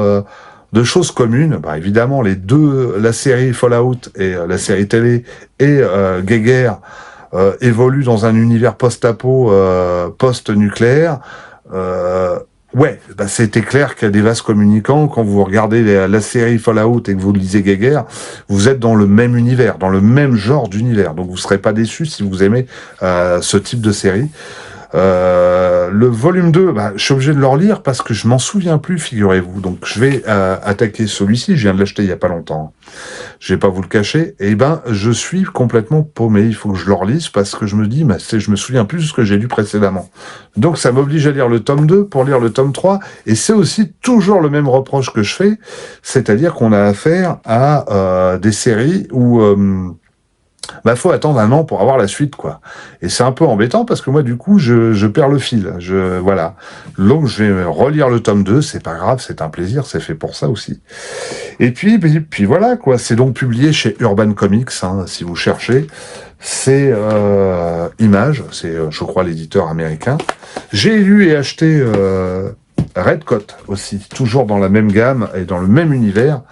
de choses communes. Évidemment, la série Fallout et la série télé et Geiger évoluent dans un univers post-apo, post-nucléaire. C'était clair qu'il y a des vases communicants. Quand vous regardez la série Fallout et que vous lisez Geiger, vous êtes dans le même univers, dans le même genre d'univers. Donc vous ne serez pas déçus si vous aimez ce type de série. Le volume 2, je suis obligé de le relire parce que je m'en souviens plus, figurez-vous. Donc je vais attaquer celui-ci, je viens de l'acheter il y a pas longtemps. Je vais pas vous le cacher. Et je suis complètement paumé. Il faut que je le relise parce que je me dis, je me souviens plus de ce que j'ai lu précédemment. Donc ça m'oblige à lire le tome 2 pour lire le tome 3. Et c'est aussi toujours le même reproche que je fais, c'est-à-dire qu'on a affaire à des séries où faut attendre un an pour avoir la suite, quoi. Et c'est un peu embêtant parce que moi, du coup, je perds le fil. Voilà. Donc, je vais relire le tome 2, c'est pas grave, c'est un plaisir, c'est fait pour ça aussi. Et puis voilà, quoi. C'est donc publié chez Urban Comics, si vous cherchez. C'est Image, c'est, je crois, l'éditeur américain. J'ai lu et acheté Redcoat aussi, toujours dans la même gamme et dans le même univers,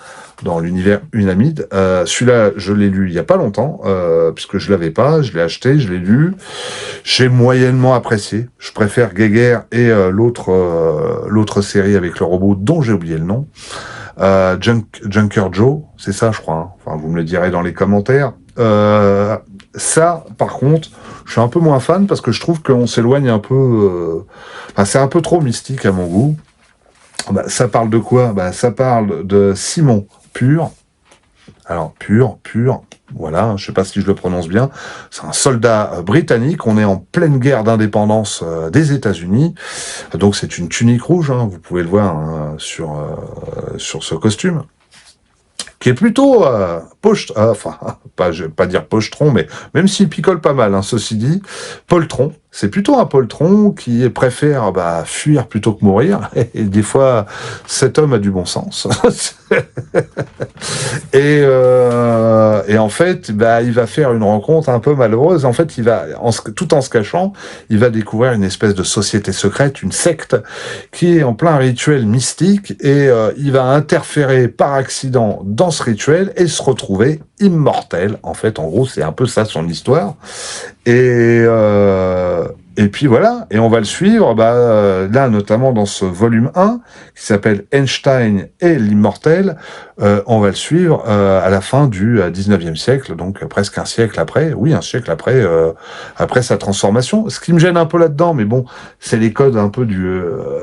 dans l'univers Unamid. Celui-là, je l'ai lu il y a pas longtemps, puisque je l'avais pas, je l'ai acheté, je l'ai lu. J'ai moyennement apprécié. Je préfère Geiger et l'autre série avec le robot dont j'ai oublié le nom. Junker Joe, c'est ça, je crois. Enfin, vous me le direz dans les commentaires. Ça, par contre, je suis un peu moins fan parce que je trouve qu'on s'éloigne un peu. C'est un peu trop mystique à mon goût. Ça parle de quoi ? Ça parle de Simon Pur. Alors, Pur, voilà, je sais pas si je le prononce bien. C'est un soldat britannique. On est en pleine guerre d'indépendance des États-Unis. Donc, c'est une tunique rouge. Vous pouvez le voir sur ce costume, qui est plutôt je vais pas dire pochetron, mais même s'il picole pas mal, ceci dit, poltron. C'est plutôt un poltron qui préfère fuir plutôt que mourir. Et des fois, cet homme a du bon sens. Et Et en fait, bah, il va faire une rencontre un peu malheureuse. En fait, tout en se cachant, il va découvrir une espèce de société secrète, une secte, qui est en plein rituel mystique, et il va interférer par accident dans ce rituel et se retrouver immortel. En fait, en gros, c'est un peu ça son histoire. Et puis voilà, et on va le suivre, là notamment dans ce volume 1, qui s'appelle Einstein et l'immortel, on va le suivre à la fin du 19e siècle, donc presque un siècle après, oui, un siècle après sa transformation. Ce qui me gêne un peu là-dedans, mais bon, c'est les codes un peu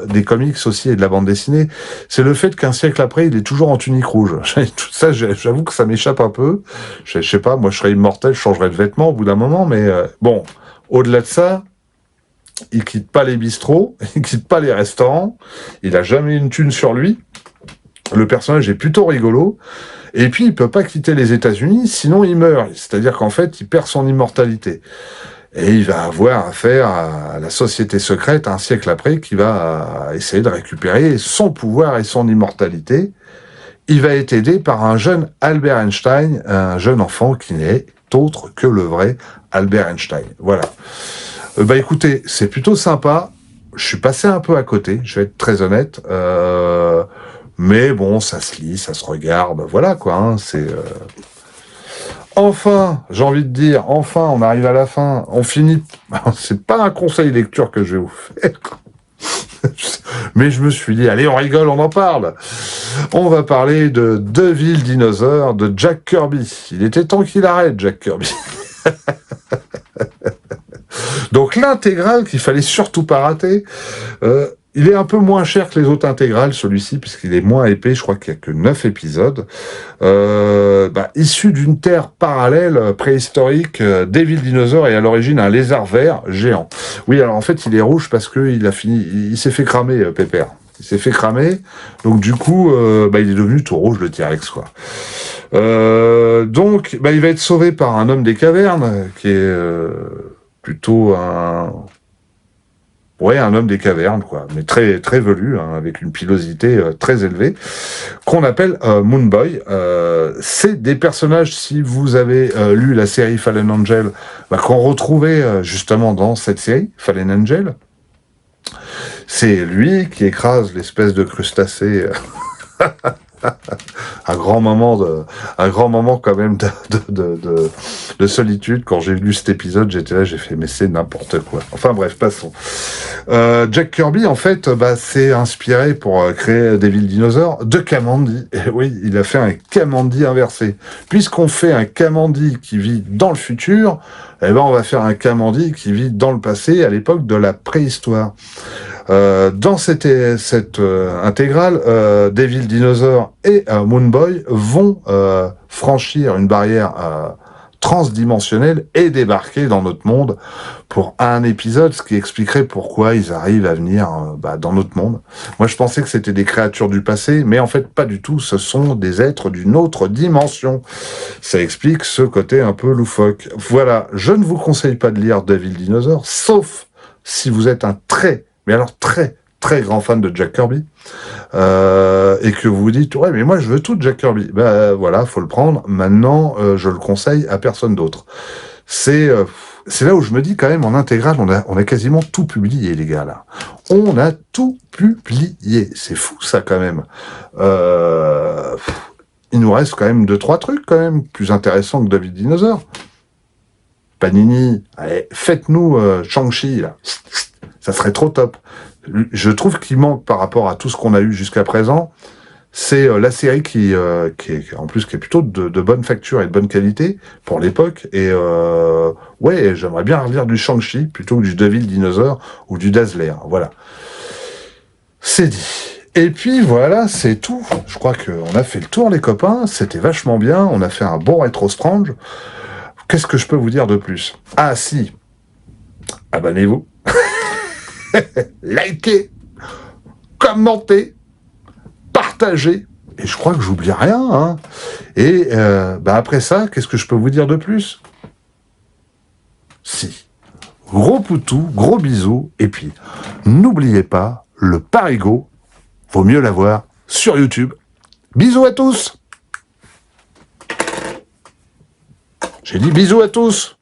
des comics aussi et de la bande dessinée, c'est le fait qu'un siècle après, il est toujours en tunique rouge. Tout ça, j'avoue que ça m'échappe un peu. Je sais pas, moi je serais immortel, je changerais de vêtements au bout d'un moment, mais bon, au-delà de ça, il quitte pas les bistrots, il quitte pas les restaurants, il a jamais une thune sur lui. Le personnage est plutôt rigolo. Et puis, il peut pas quitter les États-Unis, sinon il meurt. C'est-à-dire qu'en fait, il perd son immortalité. Et il va avoir affaire à la société secrète un siècle après qui va essayer de récupérer son pouvoir et son immortalité. Il va être aidé par un jeune Albert Einstein, un jeune enfant qui n'est autre que le vrai Albert Einstein. Voilà. Écoutez, c'est plutôt sympa. Je suis passé un peu à côté, je vais être très honnête. Mais bon, ça se lit, ça se regarde. Voilà quoi, hein, Enfin, j'ai envie de dire, enfin, on arrive à la fin. On finit... C'est pas un conseil lecture que je vais vous faire. Mais je me suis dit, allez, on rigole, on en parle. On va parler de Devil Dinosaur de Jack Kirby. Il était temps qu'il arrête, Jack Kirby. Donc l'intégrale qu'il fallait surtout pas rater, il est un peu moins cher que les autres intégrales, celui-ci, puisqu'il est moins épais, je crois qu'il y a que 9 épisodes. Issu d'une terre parallèle, préhistorique, Devil Dinosaur est à l'origine un lézard vert géant. Oui, alors en fait, il est rouge parce que il s'est fait cramer, Pépère. Il s'est fait cramer, donc du coup, il est devenu tout rouge, le T-Rex, quoi. Il va être sauvé par un homme des cavernes, qui est plutôt un homme des cavernes, quoi, mais très très velu, hein, avec une pilosité très élevée, qu'on appelle Moonboy. C'est des personnages, si vous avez lu la série Fallen Angel, qu'on retrouvait justement dans cette série, Fallen Angel. C'est lui qui écrase l'espèce de crustacé. Un grand moment quand même de solitude. Quand j'ai lu cet épisode, j'étais là, j'ai fait, mais c'est n'importe quoi. Enfin bref, passons. Jack Kirby, en fait, s'est inspiré pour créer Devil Dinosaur de Kamandi. Et oui, il a fait un Kamandi inversé. Puisqu'on fait un Kamandi qui vit dans le futur, on va faire un Kamandi qui vit dans le passé, à l'époque de la préhistoire. Dans cette intégrale, Devil Dinosaur et Moonboy vont franchir une barrière transdimensionnelle et débarquer dans notre monde pour un épisode, ce qui expliquerait pourquoi ils arrivent à venir dans notre monde. Moi, je pensais que c'était des créatures du passé, mais en fait, pas du tout. Ce sont des êtres d'une autre dimension. Ça explique ce côté un peu loufoque. Voilà, je ne vous conseille pas de lire Devil Dinosaur, sauf si vous êtes un très très grand fan de Jack Kirby, et que vous vous dites, ouais, mais moi je veux tout de Jack Kirby. Voilà, faut le prendre. Maintenant, je le conseille à personne d'autre. C'est là où je me dis quand même, en intégrale, on a quasiment tout publié, les gars, là. On a tout publié. C'est fou, ça, quand même. Il nous reste quand même 2-3 trucs, quand même, plus intéressants que David Dinosaur. Panini, allez, faites-nous Shang-Chi, là. Ça serait trop top. Je trouve qu'il manque par rapport à tout ce qu'on a eu jusqu'à présent. C'est la série qui est en plus qui est plutôt de bonne facture et de bonne qualité pour l'époque. Et j'aimerais bien relire du Shang-Chi plutôt que du Devil Dinosaur ou du Dazzler. Voilà. C'est dit. Et puis voilà, c'est tout. Je crois qu'on a fait le tour, les copains. C'était vachement bien. On a fait un bon Retro Strange. Qu'est-ce que je peux vous dire de plus? Ah si, abonnez-vous. Likez, commentez, partagez, et je crois que j'oublie rien, hein. Et après ça, qu'est-ce que je peux vous dire de plus? Si. Gros poutou, gros bisous, et puis n'oubliez pas, le parigo, vaut mieux l'avoir sur YouTube. Bisous à tous. J'ai dit bisous à tous.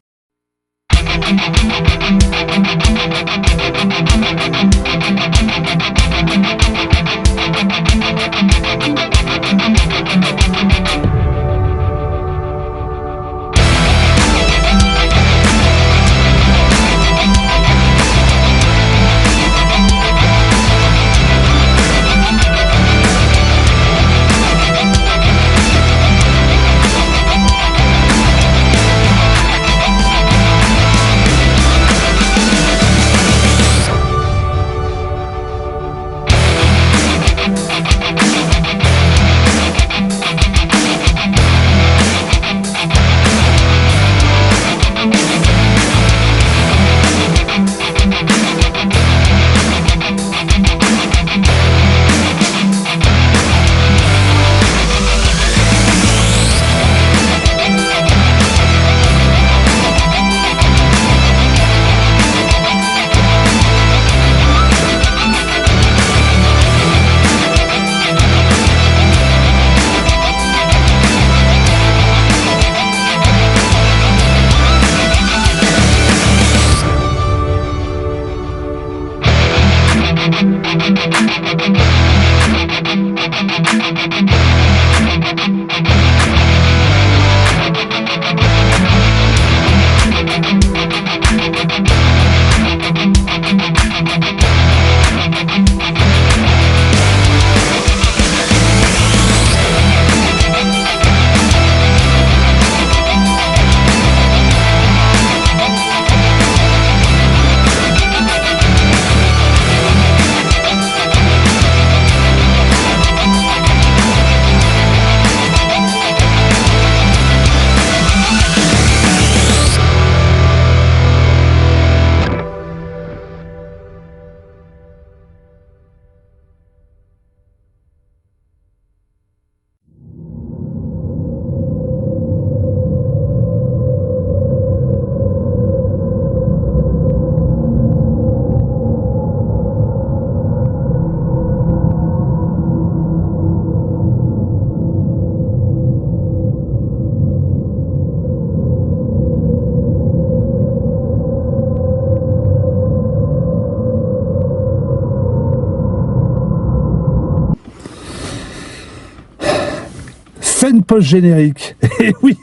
Scène post-générique. Et oui,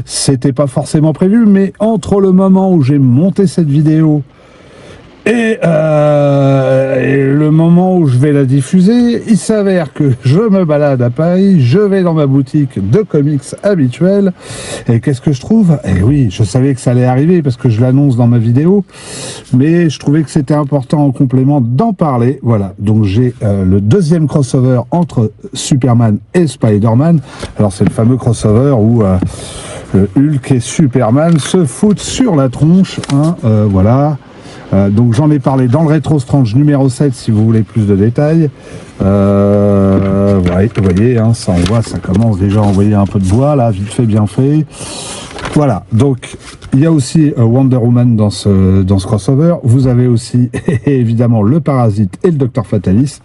c'était pas forcément prévu, mais entre le moment où j'ai monté cette vidéo et le moment où je vais la diffuser, il s'avère que je me balade à Paris, je vais dans ma boutique de comics habituelle, et qu'est-ce que je trouve? Et oui, je savais que ça allait arriver parce que je l'annonce dans ma vidéo, mais je trouvais que c'était important en complément d'en parler. Voilà, donc j'ai le deuxième crossover entre Superman et Spider-Man. Alors c'est le fameux crossover où Hulk et Superman se foutent sur la tronche, hein, voilà. Donc j'en ai parlé dans le Rétro Strange numéro 7 si vous voulez plus de détails. Vous voyez, hein, ça on voit, ça commence déjà à envoyer un peu de bois là, vite fait, bien fait. Voilà, donc il y a aussi Wonder Woman dans ce crossover. Vous avez aussi évidemment le Parasite et le Docteur Fatalis.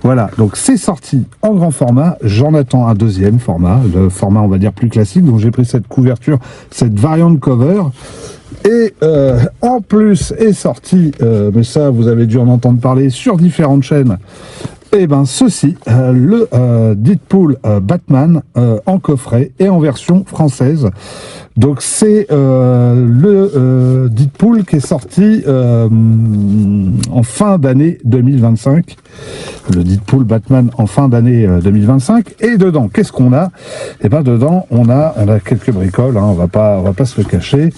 Voilà, donc c'est sorti en grand format. J'en attends un deuxième format, le format on va dire plus classique. Donc j'ai pris cette couverture, cette variante cover. Et en plus est sorti, mais ça vous avez dû en entendre parler sur différentes chaînes, et ben ceci, le Deadpool Batman en coffret et en version française. Donc c'est le Deadpool qui est sorti en fin d'année 2025. Le Deadpool Batman en fin d'année 2025. Et dedans, qu'est-ce qu'on a? Et ben dedans, on a quelques bricoles, hein, on va pas se le cacher.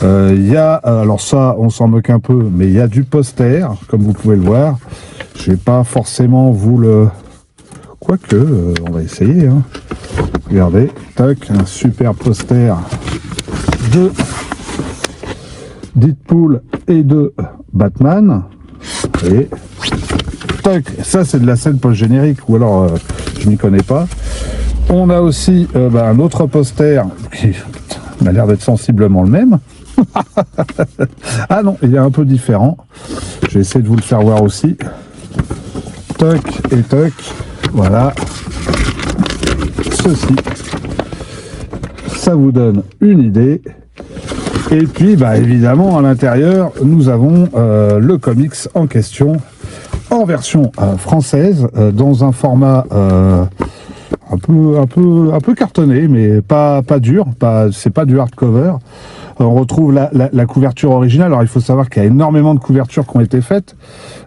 Il y a, alors ça, on s'en moque un peu, mais il y a du poster, comme vous pouvez le voir. Je vais pas forcément vous le... Quoique, on va essayer. Hein. Regardez, tac, un super poster de Deadpool et de Batman. Et tac, ça c'est de la scène post-générique, ou alors je n'y connais pas. On a aussi un autre poster qui m'a l'air d'être sensiblement le même. Ah non, il est un peu différent. Je vais essayer de vous le faire voir aussi. Toc et toc. Voilà. Ceci. ça vous donne une idée. Et puis, bah, évidemment, à l'intérieur, nous avons le comics en question, en version française, dans un format un peu cartonné, mais pas dur. C'est pas du hardcover. On retrouve la couverture originale. Alors, il faut savoir qu'il y a énormément de couvertures qui ont été faites.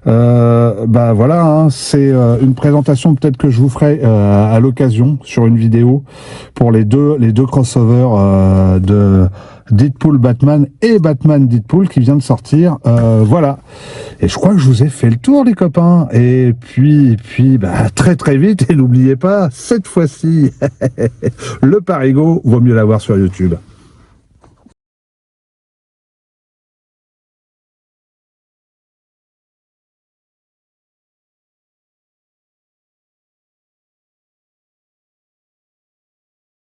Bah voilà, hein, c'est une présentation peut-être que je vous ferai à l'occasion sur une vidéo pour les deux crossovers de Deadpool Batman et Batman Deadpool qui vient de sortir. Voilà. Et je crois que je vous ai fait le tour, les copains. Et puis bah, très très vite. Et n'oubliez pas, cette fois-ci, le Parigo, vaut mieux l'avoir sur YouTube.